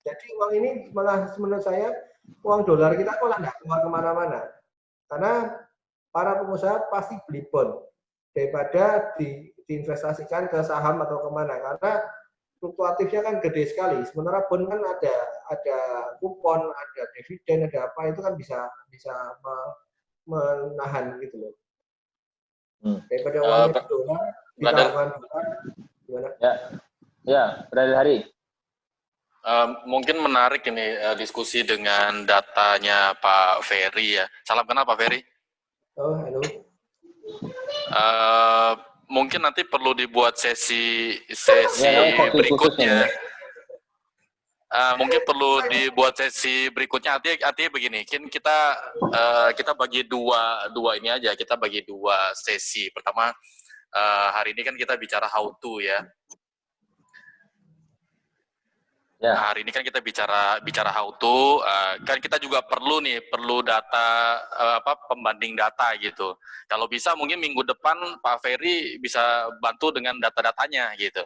Jadi uang ini malah menurut saya uang dolar kita malah nggak keluar kemana-mana. Karena para pengusaha pasti beli bond daripada diinvestasikan ke saham atau kemana. Karena fluktuatifnya kan gede sekali. Sementara bond kan ada kupon, ada dividen, ada apa, itu kan bisa menahan gitu loh. Daripada uangnya di dolar, ditaruhkan dolar, gimana? Ya, Brother Hari. Mungkin menarik ini diskusi dengan datanya Pak Ferry ya. Salam kenal Pak Ferry. Oh, halo. Mungkin nanti perlu dibuat sesi berikutnya. Mungkin perlu dibuat sesi berikutnya. Artinya begini, kita bagi dua ini aja. Kita bagi dua sesi. Pertama, hari ini kan kita bicara how to ya. Ya. Nah, hari ini kan kita bicara how to, kan kita juga perlu data pembanding data gitu. Kalau bisa mungkin minggu depan Pak Ferry bisa bantu dengan data-datanya gitu.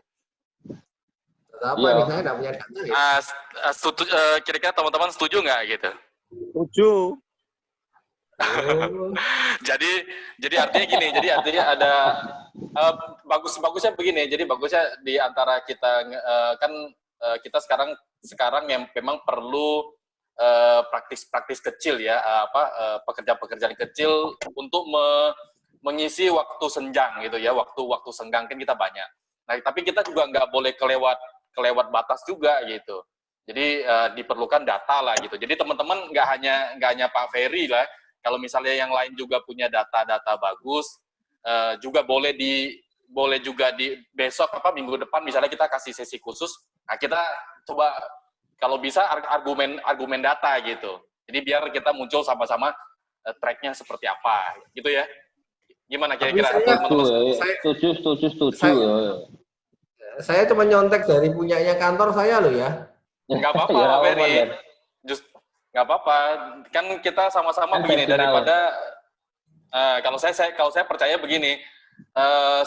Apa nih, saya nggak punya data ya. Kira-kira teman-teman setuju nggak gitu? Setuju. Oh, Jadi artinya gini, jadi artinya ada bagusnya begini. Jadi bagusnya di antara kita kita sekarang yang memang perlu praktis kecil ya, pekerjaan-pekerjaan kecil untuk mengisi waktu senjang gitu ya, waktu senggang kan kita banyak. Nah, tapi kita juga nggak boleh kelewat batas juga gitu. Jadi diperlukan data lah gitu. Jadi teman-teman nggak hanya Pak Ferry lah. Kalau misalnya yang lain juga punya data-data bagus, juga boleh juga di besok minggu depan misalnya kita kasih sesi khusus. Nah, kita coba kalau bisa argumen data gitu. Jadi biar kita muncul sama-sama track-nya seperti apa gitu ya. Gimana kira-kira teman-teman? Setuju. Saya cuma nyontek dari punyanya kantor saya loh ya. Nggak apa-apa, Ya, Ferry. aman, Nggak apa-apa. Kan kita sama-sama Kan begini personal. daripada kalau saya percaya begini.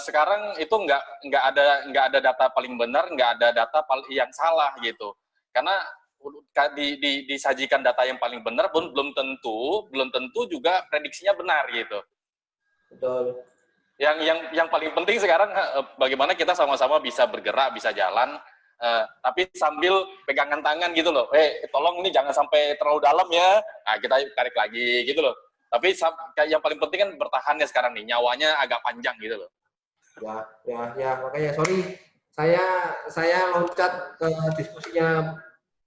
Sekarang itu nggak ada data paling benar, nggak ada data yang salah gitu. Karena disajikan data yang paling benar pun belum tentu juga prediksinya benar gitu. Betul. Yang paling penting sekarang bagaimana kita sama-sama bisa bergerak, bisa jalan, tapi sambil pegangan tangan gitu loh. Tolong ini jangan sampai terlalu dalam ya. Nah, kita tarik lagi gitu loh. Tapi yang paling penting kan bertahannya sekarang nih, nyawanya agak panjang gitu loh. Ya, makanya sorry. Saya loncat ke diskusinya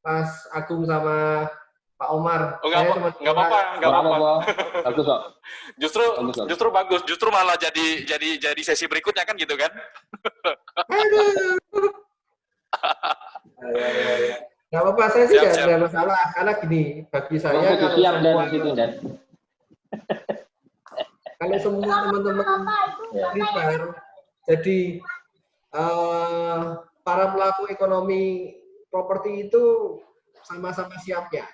Mas Agung sama Pak Omar. Nggak apa-apa. Bagus kok. Justru bagus. Justru malah jadi sesi berikutnya kan gitu kan? Ya. Nggak apa-apa, saya sih nggak ada masalah. Karena gini, bagi saya kalau semua teman-teman prepare, jadi para pelaku ekonomi properti itu sama-sama siapnya.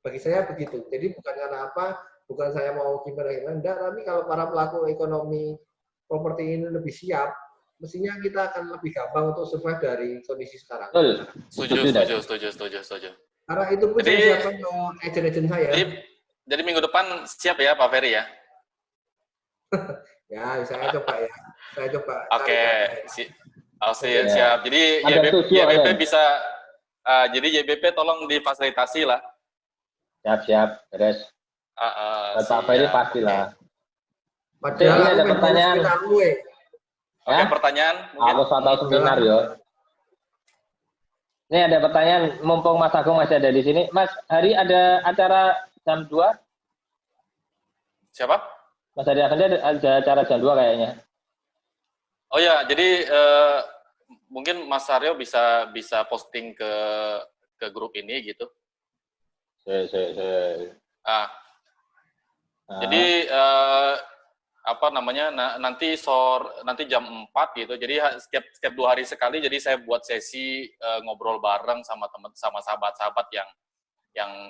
Bagi saya begitu. Jadi bukan karena apa, bukan saya mau gimana, enggak, tapi kalau para pelaku ekonomi properti ini lebih siap, mestinya kita akan lebih gampang untuk survive dari kondisi sekarang. Setuju. Karena itu pun saya siapkan ke agent-agent saya. Jadi minggu depan siap ya Pak Ferry ya? Ya, saya coba ya. Oke, siap. Jadi YBP bisa, jadi YBP tolong difasilitasi lah. Siap, beres. Pak Ferry pastilah. Padahal ini ada pertanyaan. Oke, pertanyaan. Aku tahu seminar ya. Ini ada pertanyaan, mumpung Mas Agung masih ada di sini. Mas, hari ada acara jam 2? Siapa? Mas Hari ada acara jam 2 kayaknya. Oh ya, jadi mungkin Mas Aryo bisa posting ke grup ini gitu. Jadi nanti jam 4 gitu. Jadi setiap 2 hari sekali jadi saya buat sesi ngobrol bareng sama sahabat-sahabat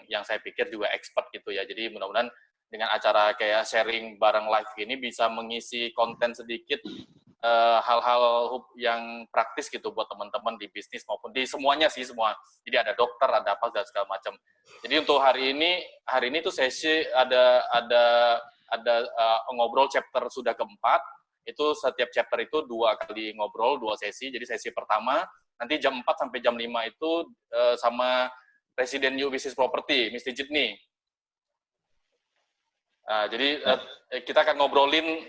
yang saya pikir juga expert gitu ya. Jadi mudah-mudahan dengan acara kayak sharing bareng live ini bisa mengisi konten sedikit hal-hal yang praktis gitu buat teman-teman di bisnis maupun di semuanya sih semua. Jadi ada dokter, ada apa dan segala macam. Jadi untuk hari ini tuh sesi ada ngobrol chapter sudah keempat. Itu setiap chapter itu 2 kali ngobrol, 2 sesi. Jadi sesi pertama nanti jam 4 sampai jam 5 itu sama Presiden New Business Property, Mr. Jitni. Jadi kita akan ngobrolin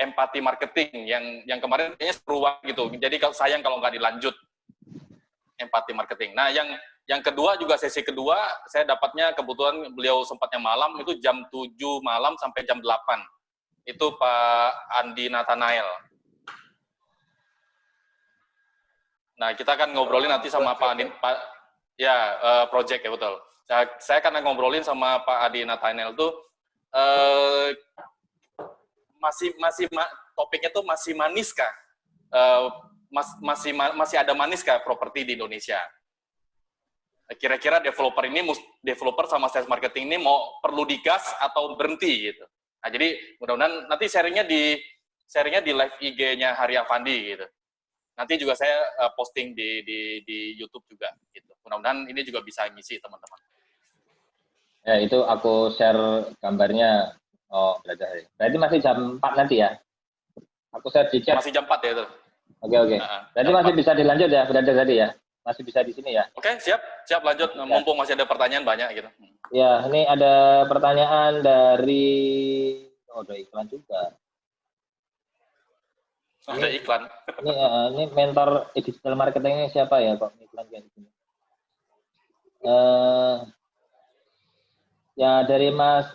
empati marketing yang kemarin kayaknya seru gitu. Jadi sayang kalau nggak dilanjut empati marketing. Nah, yang kedua juga sesi kedua saya dapatnya kebetulan beliau sempatnya malam itu jam 7 malam sampai jam 8. Itu Pak Andi Nathanael. Nah, kita akan ngobrolin nanti sama Pak Andi project ya betul. Saya akan ngobrolin sama Pak Adi Nathanael tuh masih topiknya tuh masih manis kah? masih ada manis kah properti di Indonesia? Kira-kira developer sama sales marketing ini perlu digas atau berhenti gitu. Nah, jadi mudah-mudahan nanti sharingnya di live IG-nya Hari Afandi gitu. Nanti juga saya posting di YouTube juga gitu. Mudah-mudahan ini juga bisa ngisi teman-teman. Ya, itu aku share gambarnya. Oh, berarti masih jam 4 nanti ya? Aku share di chat. Masih jam 4 ya itu. Oke. Berarti masih bisa dilanjut ya, berada tadi ya? Masih bisa di sini ya? Oke, siap lanjut. Ya. Mumpung masih ada pertanyaan banyak gitu. Ya, ini ada pertanyaan dari ada iklan juga. Ada iklan. Ini mentor digital marketingnya siapa ya kok iklan kayak gini? Ya dari Mas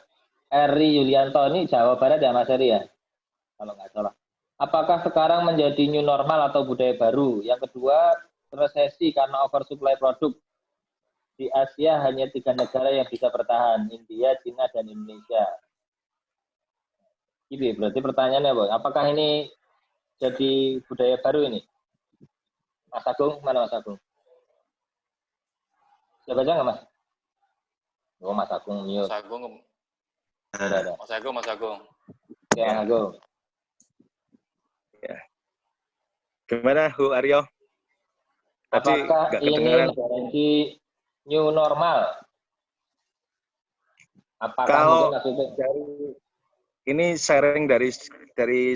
Eri Yulianto, ini Jawa Barat ya Mas Eri ya? Kalau nggak salah. Apakah sekarang menjadi new normal atau budaya baru? Yang kedua, resesi karena oversupply produk. Di Asia hanya 3 negara yang bisa bertahan, India, Cina, dan Indonesia. Gitu, berarti pertanyaannya, Bang, apakah ini jadi budaya baru ini? Mas Agung, mana Mas Agung? Bisa baca nggak, Mas? Oh, Mas Agung mute. Mas Agung. Ada. Mas Agung. Ya, Mas Agung. Ya. Gimana, Hu Aryo? Tadi apakah ini menjadi new normal? Apakah kalau dari ini sharing dari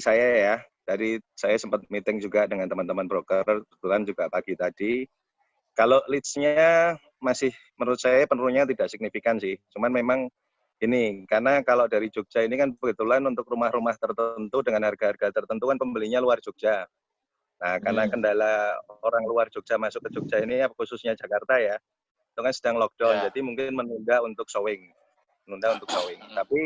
saya ya. Dari saya sempat meeting juga dengan teman-teman broker, kebetulan juga pagi tadi. Kalau leads-nya masih menurut saya penurunya tidak signifikan sih. Cuman memang ini, karena kalau dari Jogja ini kan kebetulan untuk rumah-rumah tertentu dengan harga-harga tertentu kan pembelinya luar Jogja. Nah, karena kendala orang luar Jogja masuk ke Jogja ini, khususnya Jakarta ya, itu kan sedang lockdown, jadi mungkin menunda untuk showing. Tapi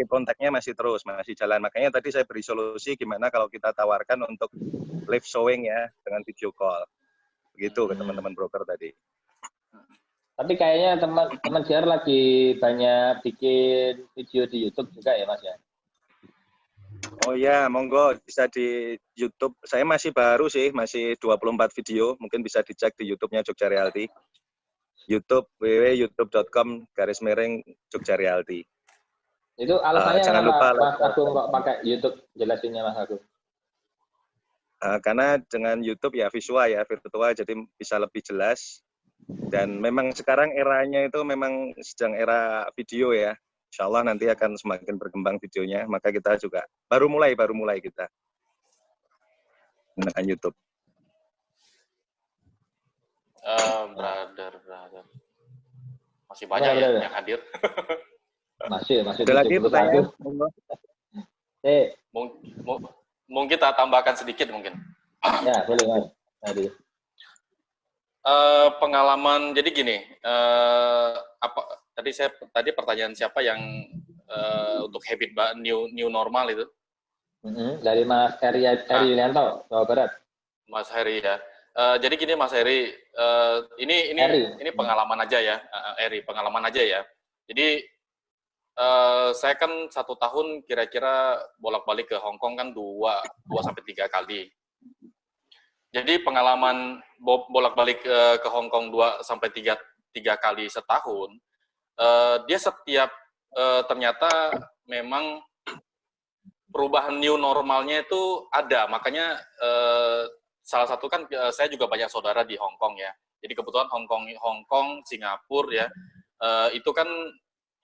kontaknya masih terus, masih jalan. Makanya tadi saya beri solusi gimana kalau kita tawarkan untuk live showing ya, dengan video call. Begitu ke teman-teman broker tadi. Tapi kayaknya teman JR lagi banyak bikin video di YouTube juga ya Mas ya? Oh ya, monggo bisa di YouTube. Saya masih baru sih, masih 24 video. Mungkin bisa dicek di YouTube-nya Jogja Realty. YouTube www.youtube.com/Jogja Realty. Itu alasannya jangan kenapa lupa Mas Agung kok pakai YouTube? Jelasinnya Mas Agung. Karena dengan YouTube ya visual ya, virtual, jadi bisa lebih jelas. Dan memang sekarang eranya itu memang sedang era video ya. Insya Allah nanti akan semakin berkembang videonya, maka kita juga baru mulai kita menggunakan YouTube. Brother. Masih banyak ya yang hadir. Masih Ada lagi pertanyaan? Mungkin kita tambahkan sedikit mungkin. Ya, boleh Mas. Pengalaman, jadi gini, tadi pertanyaan siapa yang untuk habit new normal itu? Dari Mas Eri Yulianto, Jawa Barat. Mas Heri ya. Jadi gini Mas Heri, ini pengalaman aja ya, pengalaman aja ya. Jadi saya kan 1 tahun kira-kira bolak-balik ke Hong Kong kan 2-3 kali. Jadi pengalaman bolak-balik ke Hong Kong 2-3 kali setahun, dia setiap ternyata memang perubahan new normalnya itu ada. Makanya salah satu kan saya juga banyak saudara di Hong Kong ya. Jadi kebetulan Hong Kong, Singapura ya, itu kan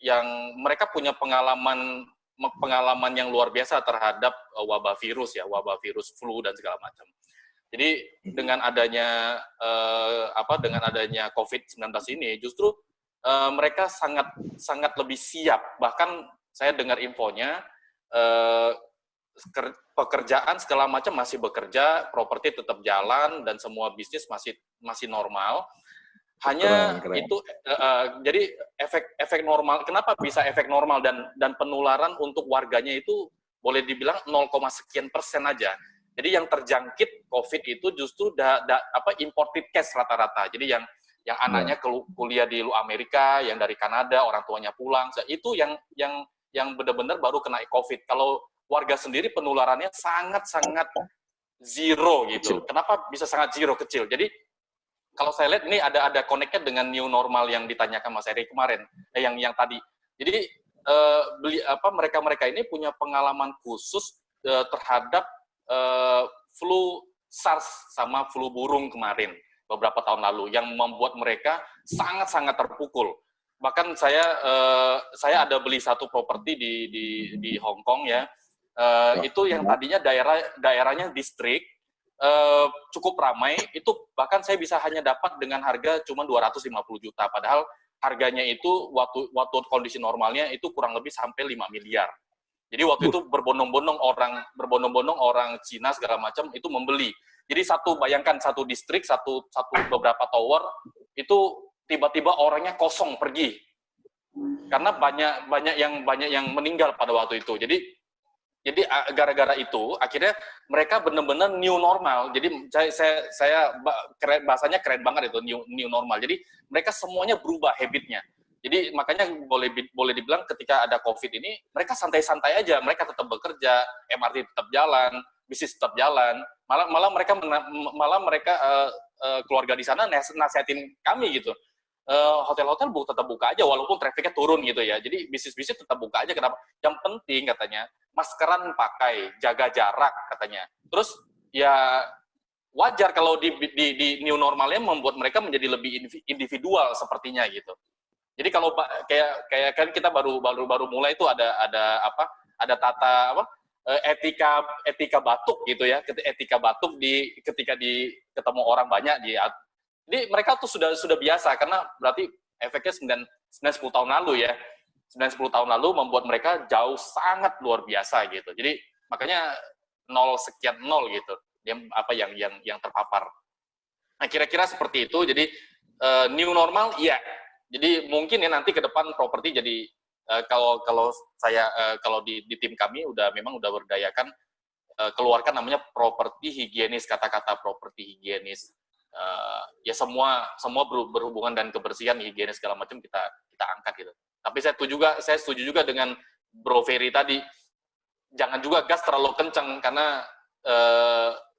yang mereka punya pengalaman yang luar biasa terhadap wabah virus flu dan segala macam. Jadi dengan adanya COVID-19 ini justru mereka sangat lebih siap. Bahkan saya dengar infonya pekerjaan segala macam masih bekerja, properti tetap jalan dan semua bisnis masih normal. Hanya keren. Itu jadi efek normal. Kenapa bisa efek normal dan penularan untuk warganya itu boleh dibilang 0,sekian% aja. Jadi yang terjangkit COVID itu justru imported case rata-rata. Jadi yang anaknya kuliah di Amerika, yang dari Kanada, orang tuanya pulang, itu yang benar-benar baru kena COVID. Kalau warga sendiri penularannya sangat zero gitu. Kecil. Kenapa bisa sangat zero, kecil? Jadi kalau saya lihat ini ada connect-nya dengan new normal yang ditanyakan Mas Eri kemarin, yang tadi. Jadi mereka ini punya pengalaman khusus terhadap flu SARS sama flu burung kemarin beberapa tahun lalu yang membuat mereka sangat-sangat terpukul. Bahkan saya ada beli satu properti di Hong Kong ya. Itu yang tadinya daerahnya distrik cukup ramai, itu bahkan saya bisa hanya dapat dengan harga cuma 250 juta, padahal harganya itu waktu kondisi normalnya itu kurang lebih sampai 5 miliar. Jadi waktu itu berbondong-bondong orang Cina segala macam itu membeli. Jadi bayangkan satu distrik, satu beberapa tower itu tiba-tiba orangnya kosong pergi. Karena banyak yang meninggal pada waktu itu. Jadi gara-gara itu akhirnya mereka benar-benar new normal. Jadi saya bahasanya keren banget itu new normal. Jadi mereka semuanya berubah habitnya. Jadi makanya boleh dibilang ketika ada COVID ini mereka santai-santai aja. Mereka tetap bekerja, MRT tetap jalan, bisnis tetap jalan. Malah mereka keluarga di sana nasihatin kami gitu. Hotel-hotel tetap buka aja walaupun trafiknya turun gitu ya. Jadi bisnis-bisnis tetap buka aja. Kenapa? Yang penting katanya maskeran pakai, jaga jarak katanya. Terus ya wajar kalau di new normalnya membuat mereka menjadi lebih individual sepertinya gitu. Jadi kalau kayak kan kita baru mulai itu ada etika batuk gitu ya. Etika batuk ketika ketemu orang banyak jadi mereka tuh sudah biasa karena berarti efeknya 9-10 tahun lalu ya. 9-10 tahun lalu membuat mereka jauh sangat luar biasa gitu. Jadi makanya 0 sekian 0 gitu. Yang terpapar. Nah, kira-kira seperti itu. Jadi new normal iya. Jadi mungkin ya nanti ke depan properti jadi kalau di tim kami memang udah berdayakan keluarkan namanya properti higienis, kata-kata properti higienis. Ya semua berhubungan dan kebersihan, higienis segala macam kita angkat gitu. Tapi saya setuju juga dengan Bro Ferry tadi, jangan juga gas terlalu kencang karena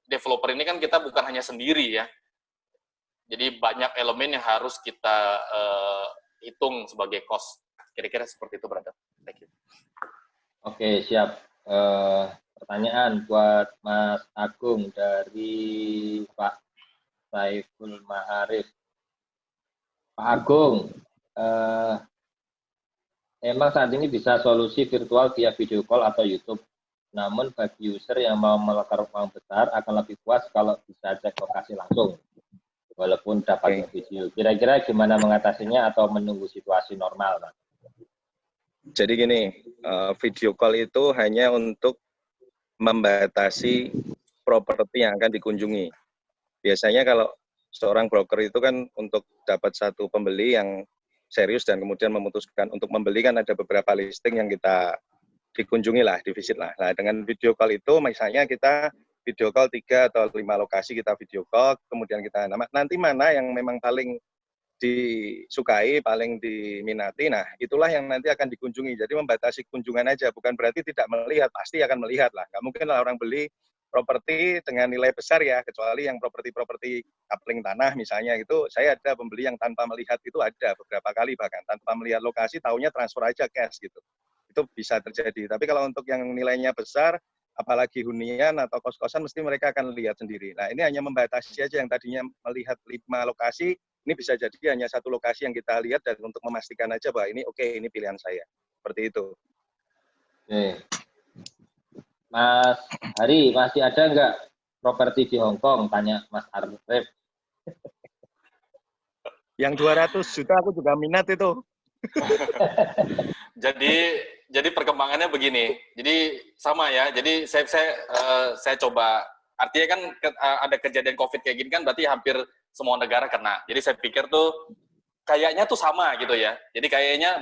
developer ini kan kita bukan hanya sendiri ya. Jadi banyak elemen yang harus kita hitung sebagai cost. Kira-kira seperti itu, brother. Thank you. Oke, siap. Pertanyaan buat Mas Agung dari Pak Saiful Ma'arif. Pak Agung, emang saat ini bisa solusi virtual via video call atau YouTube. Namun bagi user yang mau melakar uang besar akan lebih puas kalau bisa cek lokasi langsung, walaupun dapat video. Kira-kira gimana mengatasinya atau menunggu situasi normal, Pak? Jadi gini, video call itu hanya untuk membatasi properti yang akan dikunjungi. Biasanya kalau seorang broker itu kan untuk dapat satu pembeli yang serius dan kemudian memutuskan untuk membeli kan ada beberapa listing yang kita dikunjungi lah, divisit lah. Nah, dengan video call itu misalnya kita video call 3 atau 5 lokasi kita video call, kemudian kita nanti mana yang memang paling disukai, paling diminati, nah itulah yang nanti akan dikunjungi. Jadi membatasi kunjungan aja, bukan berarti tidak melihat, pasti akan melihat lah. Nggak mungkin lah orang beli properti dengan nilai besar ya, kecuali yang properti coupling tanah misalnya itu, saya ada pembeli yang tanpa melihat itu ada beberapa kali bahkan, tanpa melihat lokasi, taunya transfer aja cash gitu. Itu bisa terjadi. Tapi kalau untuk yang nilainya besar, apalagi hunian atau kos-kosan, mesti mereka akan lihat sendiri. Nah ini hanya membatasi aja yang tadinya melihat 5 lokasi, ini bisa jadi hanya 1 lokasi yang kita lihat dan untuk memastikan aja bahwa ini oke, ini pilihan saya. Seperti itu. Oke. Mas Hari, masih ada nggak properti di Hong Kong? Tanya Mas Arif. Yang 200 juta aku juga minat itu. Jadi perkembangannya begini. Jadi sama ya. Jadi saya coba. Artinya kan ada kejadian COVID kayak gini kan berarti hampir semua negara kena. Jadi saya pikir tuh kayaknya tuh sama gitu ya. Jadi kayaknya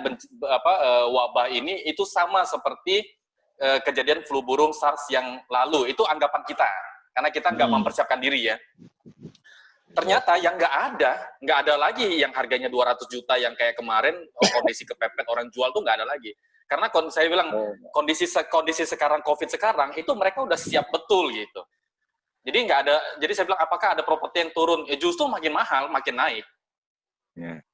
wabah ini itu sama seperti kejadian flu burung SARS yang lalu. Itu anggapan kita. Karena kita nggak mempersiapkan diri ya. Ternyata yang nggak ada lagi yang harganya 200 juta yang kayak kemarin kondisi kepepet orang jual tuh nggak ada lagi. Karena saya bilang kondisi sekarang COVID sekarang itu mereka udah siap betul gitu. Jadi nggak ada. Jadi saya bilang apakah ada properti yang turun? Ya justru makin mahal, makin naik. Ya.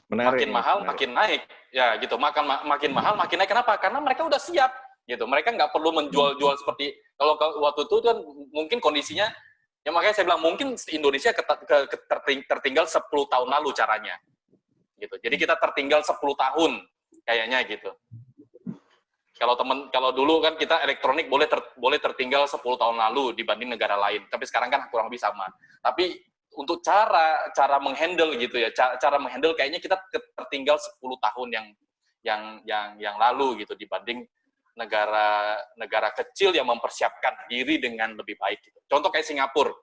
Menarik. Makin mahal, menarik. makin naik. Ya gitu. Makin mahal, makin naik. Kenapa? Karena mereka udah siap. Gitu. Mereka nggak perlu menjual-jual seperti kalau waktu itu kan mungkin kondisinya. Ya makanya saya bilang mungkin Indonesia tertinggal 10 tahun lalu caranya. Gitu. Jadi kita tertinggal 10 tahun kayaknya gitu. Kalau dulu kan kita elektronik boleh tertinggal 10 tahun lalu dibanding negara lain. Tapi sekarang kan kurang lebih sama. Tapi untuk cara menghandle gitu ya, cara menghandle kayaknya kita tertinggal 10 tahun yang lalu gitu dibanding negara kecil yang mempersiapkan diri dengan lebih baik gitu. Contoh kayak Singapura.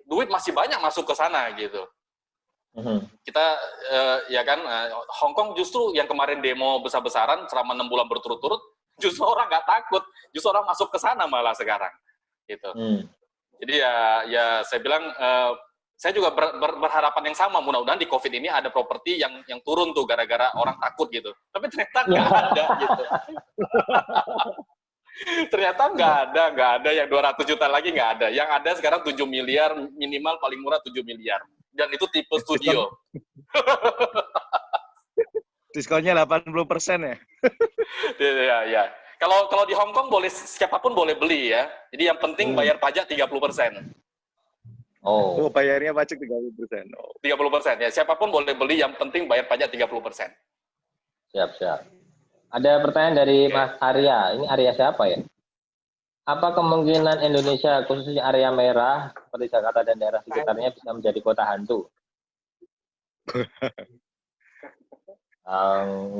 Duit masih banyak masuk ke sana gitu. Kita ya kan Hong Kong justru yang kemarin demo besar-besaran selama 6 bulan berturut-turut justru orang nggak takut, justru orang masuk ke sana malah sekarang gitu. Jadi ya saya bilang saya juga berharapan yang sama, mudah-mudahan di COVID ini ada properti yang turun tuh gara-gara orang takut gitu. Tapi ternyata nggak ada gitu. Ternyata nggak ada yang 200 juta lagi nggak ada. Yang ada sekarang 7 miliar, minimal paling murah 7 miliar. Dan itu tipe studio. Diskonnya 80% ya? Ya. Kalau di Hong Kong boleh siapapun boleh beli ya. Jadi yang penting bayar pajak 30%. Oh, bayarnya pajak 30%. Oh. 30% ya. Siapapun boleh beli, yang penting bayar pajak 30%. Siap. Ada pertanyaan dari Mas Arya. Ini Arya siapa ya? Apa kemungkinan Indonesia, khususnya area merah, seperti Jakarta dan daerah sekitarnya, bisa menjadi kota hantu?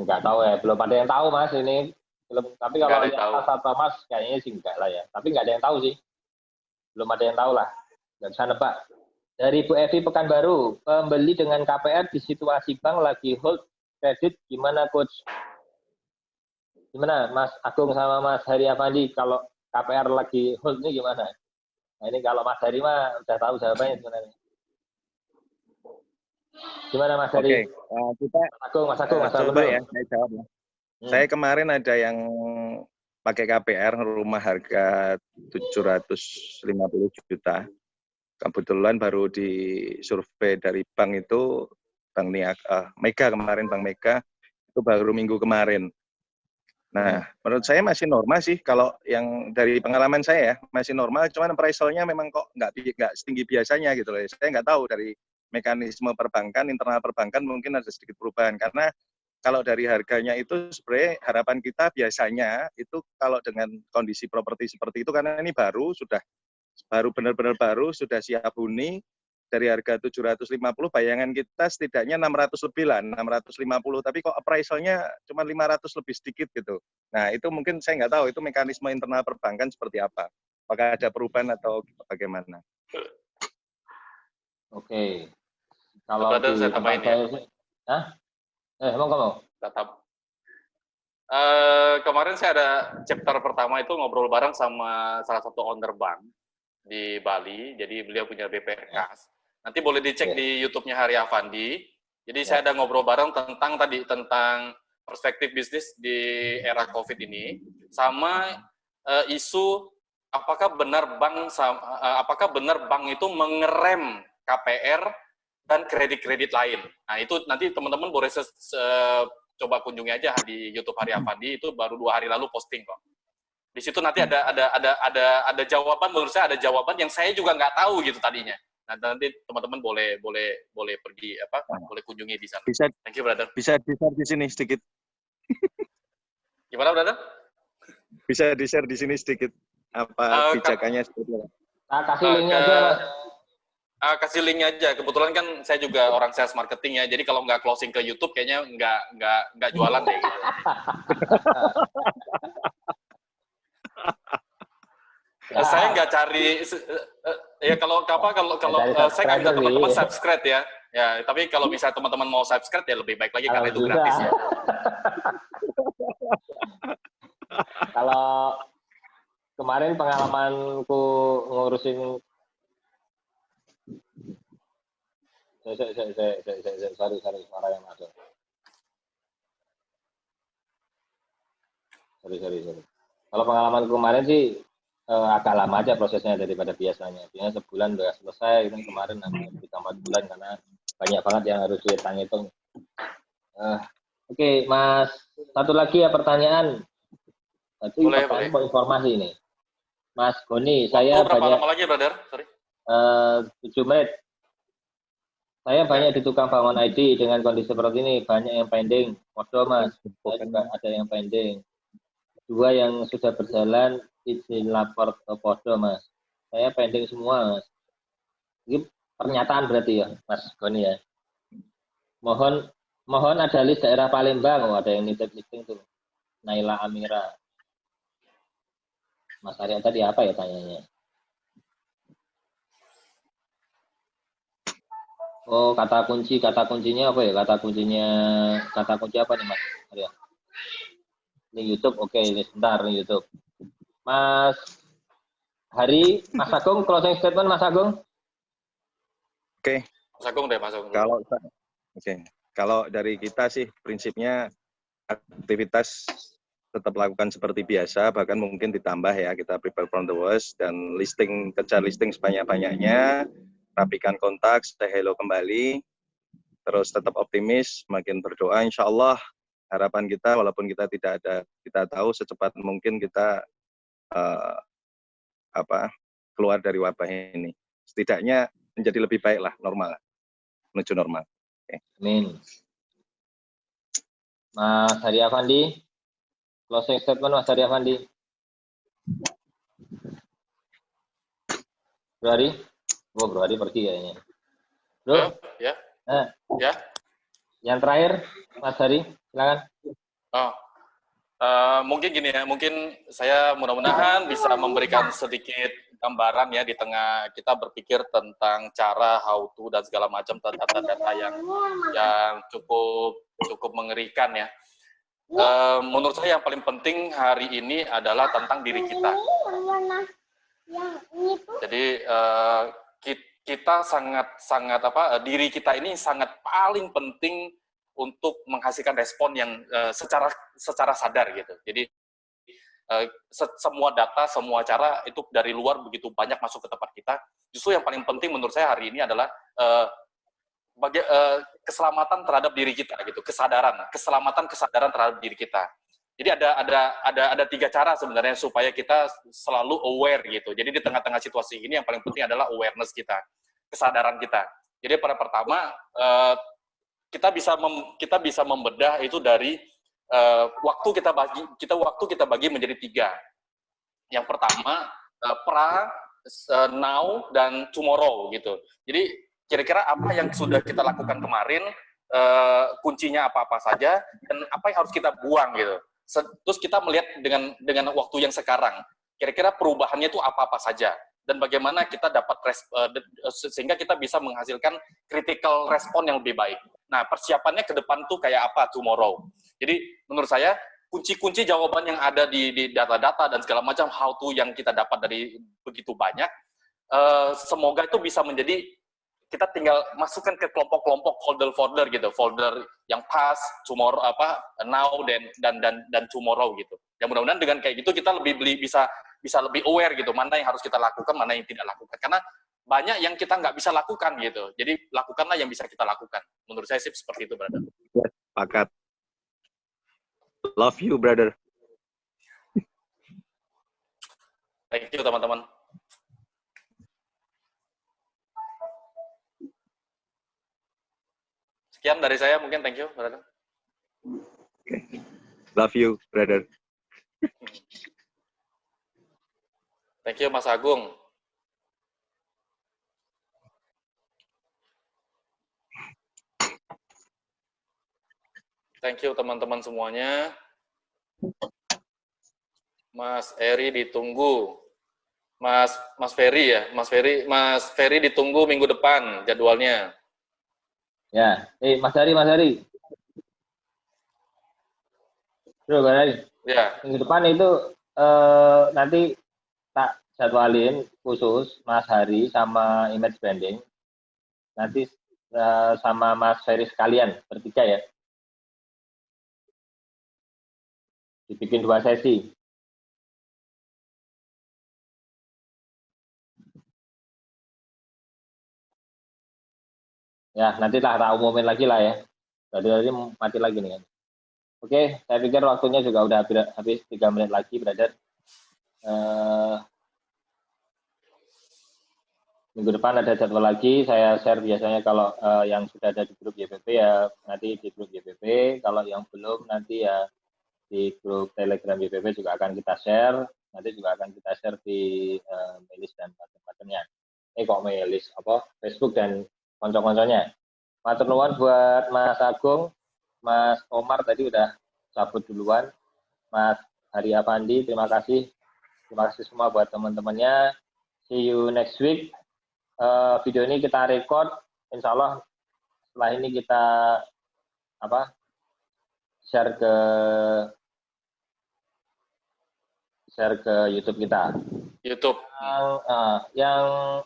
Nggak tahu ya, belum ada yang tahu Mas ini. Tapi kalau yang atau Mas kayaknya sih enggak lah ya. Tapi nggak ada yang tahu sih. Belum ada yang tahu lah. Nggak bisa nebak. Dari Bu Evi Pekanbaru, pembeli dengan KPR di situasi bank lagi hold kredit, gimana Coach? Gimana Mas Agung sama Mas Heri Afandi, kalau KPR lagi hold ini gimana? Nah ini kalau Mas Heri mah udah tahu jawabannya sebenarnya. Gimana Mas Heri? Kita Mas Agung. Coba ya, saya jawab ya. Saya kemarin ada yang pakai KPR rumah harga 750 juta. Kebetulan baru disurvei dari bank itu, Bank Mega kemarin, Bank Mega itu baru minggu kemarin. Nah, menurut saya masih normal sih kalau yang dari pengalaman saya ya, masih normal, cuman appraisal-nya memang kok nggak setinggi biasanya gitu loh. Saya nggak tahu dari mekanisme perbankan, internal perbankan mungkin ada sedikit perubahan, karena kalau dari harganya itu sebenarnya harapan kita biasanya itu kalau dengan kondisi properti seperti itu, karena ini baru benar-benar baru, sudah siap huni, dari harga 750, bayangan kita setidaknya 600 lebih lah, 650, tapi kok appraisal-nya cuma 500 lebih sedikit gitu. Nah, itu mungkin saya nggak tahu, itu mekanisme internal perbankan seperti apa. Apakah ada perubahan atau bagaimana? Oke. Kalau saya tambahin ya. Emang kamu? Tetap. Kemarin saya ada chapter pertama itu ngobrol bareng sama salah satu owner bank di Bali, jadi beliau punya BPR Kas. Nanti boleh dicek di YouTube-nya Hari Afandi. Jadi saya ada ngobrol bareng tentang perspektif bisnis di era COVID ini, sama isu apakah benar bank itu mengerem KPR dan kredit-kredit lain. Nah itu nanti teman-teman boleh coba kunjungi aja di YouTube Hari Afandi, itu baru 2 hari lalu posting kok. Di situ nanti ada jawaban, menurut saya ada jawaban yang saya juga nggak tahu gitu tadinya. Nah, nanti teman-teman boleh pergi boleh kunjungi di sana. Thank you, brother. Bisa di-share di sini sedikit. Gimana, brother? Bisa di-share di sini sedikit apa pijakannya seperti apa? Kasih linknya aja, Mas. Kasih linknya aja. Kebetulan kan saya juga orang sales marketing ya. Jadi kalau nggak closing ke YouTube kayaknya nggak jualan deh gitu. Saya nggak cari ya kalau saya nggak minta teman-teman subscribe ya. Ya, tapi kalau bisa teman-teman mau subscribe ya lebih baik lagi karena itu gratis ya. Kalau kemarin pengalamanku ngurusin sorry suara yang masuk. Sorry. Kalau pengalaman kemarin sih agak lama aja prosesnya daripada biasanya. Biasanya sebulan udah selesai, kan kemarin hampir 3-4 bulan karena banyak banget yang harus dihitung. Oke, Mas, satu lagi ya pertanyaan. Itu pertanyaan mau informasi ini. Mas Goni, saya berapa banyak lama lagi, brother? Sorry. 7 menit. Saya banyak di tukang bangun ID dengan kondisi seperti ini, banyak yang pending. Modo Mas, saya juga ada yang pending. 2 yang sudah berjalan, izin lapor ke Podo Mas. Saya pending semua Mas. Ini pernyataan berarti ya Mas Goni ya. Mohon ada list daerah Palembang, ada yang nitip listing tuh. Naila Amira. Mas Arya tadi apa ya tanyanya? Oh, kata kuncinya apa ya? Kata kunci apa nih Mas Arya? Ini YouTube, oke, ini sebentar nih YouTube. Mas Mas Agung, closing statement Mas Agung. Oke. Mas Agung deh, Mas Agung. Kalau dari kita sih prinsipnya aktivitas tetap lakukan seperti biasa, bahkan mungkin ditambah ya, kita prepare from the worst dan kejar listing sebanyak-banyaknya, rapikan kontak, stay hello kembali, terus tetap optimis, makin berdoa, insya Allah harapan kita walaupun kita kita tahu secepat mungkin kita keluar dari wabah ini, setidaknya menjadi lebih baik lah, menuju normal. Okay. Amin. Mas Hari Afandi, closing statement Mas Hari Afandi. Bro Hari pergi kayaknya. Bro? Ya. Ya. Yang terakhir, Mas Hari, silakan. Mungkin gini ya, mungkin saya mudah-mudahan bisa memberikan sedikit gambaran ya di tengah kita berpikir tentang cara how to dan segala macam data-data yang cukup mengerikan ya. Menurut saya yang paling penting hari ini adalah tentang diri kita. Jadi kita diri kita ini sangat paling penting untuk menghasilkan respon yang secara sadar gitu. Jadi semua data, semua cara itu dari luar begitu banyak masuk ke tempat kita. Justru yang paling penting menurut saya hari ini adalah keselamatan terhadap diri kita gitu, keselamatan terhadap diri kita. Jadi ada 3 cara sebenarnya supaya kita selalu aware gitu. Jadi di tengah-tengah situasi ini yang paling penting adalah awareness kita, kesadaran kita. Jadi pada pertama kita bisa membedah itu dari waktu kita bagi menjadi 3. Yang pertama now dan tomorrow gitu. Jadi kira-kira apa yang sudah kita lakukan kemarin, kuncinya apa-apa saja dan apa yang harus kita buang gitu. Terus kita melihat dengan waktu yang sekarang, kira-kira perubahannya itu apa-apa saja dan bagaimana kita dapat sehingga kita bisa menghasilkan critical respon yang lebih baik. Nah, persiapannya ke depan tuh kayak apa tomorrow. Jadi menurut saya kunci-kunci jawaban yang ada di data-data dan segala macam how to yang kita dapat dari begitu banyak, semoga itu bisa menjadi kita tinggal masukkan ke kelompok-kelompok folder gitu, folder yang past, tomorrow now dan tomorrow gitu. Ya mudah-mudahan dengan kayak gitu kita bisa lebih aware gitu, mana yang harus kita lakukan, mana yang tidak lakukan. Karena banyak yang kita nggak bisa lakukan gitu. Jadi lakukanlah yang bisa kita lakukan. Menurut saya sih seperti itu, brother. Sepakat. Love you, brother. Thank you, teman-teman. Sekian dari saya, mungkin thank you, brother. Okay. Love you, brother. Thank you, Mas Agung. Thank you, teman-teman semuanya. Mas Eri ditunggu. Mas Ferry ya, Mas Ferry ditunggu minggu depan jadwalnya. Ya, Mas Hari. Bro, Mas Hari. Ya. Minggu depan itu nanti tak jadwalin khusus Mas Hari sama image branding. Nanti sama Mas Ferry sekalian, bertiga ya. Dibikin 2 sesi. Ya, nantilah tak umumin lagi lah ya. Tadi mati lagi nih kan. Oke, saya pikir waktunya juga udah habis 3 menit lagi, brother. Minggu depan ada jadwal lagi, saya share biasanya kalau yang sudah ada di grup YPP ya nanti di grup YPP, kalau yang belum nanti ya di grup Telegram YPP juga akan kita share, nanti juga akan kita share di Melis dan macam-macamnya. Kok Melis, Facebook dan konco-konconya. Matur nuwun buat Mas Agung, Mas Omar tadi udah cabut duluan, Mas Hari Afandi, terima kasih semua buat teman-temannya. See you next week. Video ini kita record, insya Allah setelah ini kita share ke YouTube kita. YouTube. Yang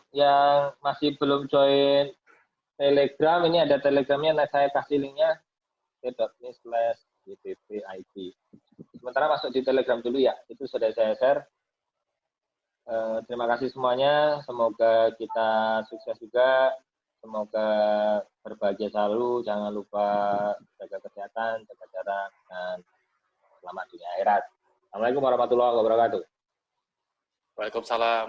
masih belum join Telegram, ini ada Telegramnya, nah saya kasih linknya t.me/yppid. Sementara masuk di Telegram dulu ya, itu sudah saya share. Terima kasih semuanya, semoga kita sukses juga, semoga berbahagia selalu, jangan lupa jaga kesehatan, jaga jarak, dan selamat dunia akhirat. Assalamualaikum warahmatullahi wabarakatuh. Waalaikumsalam.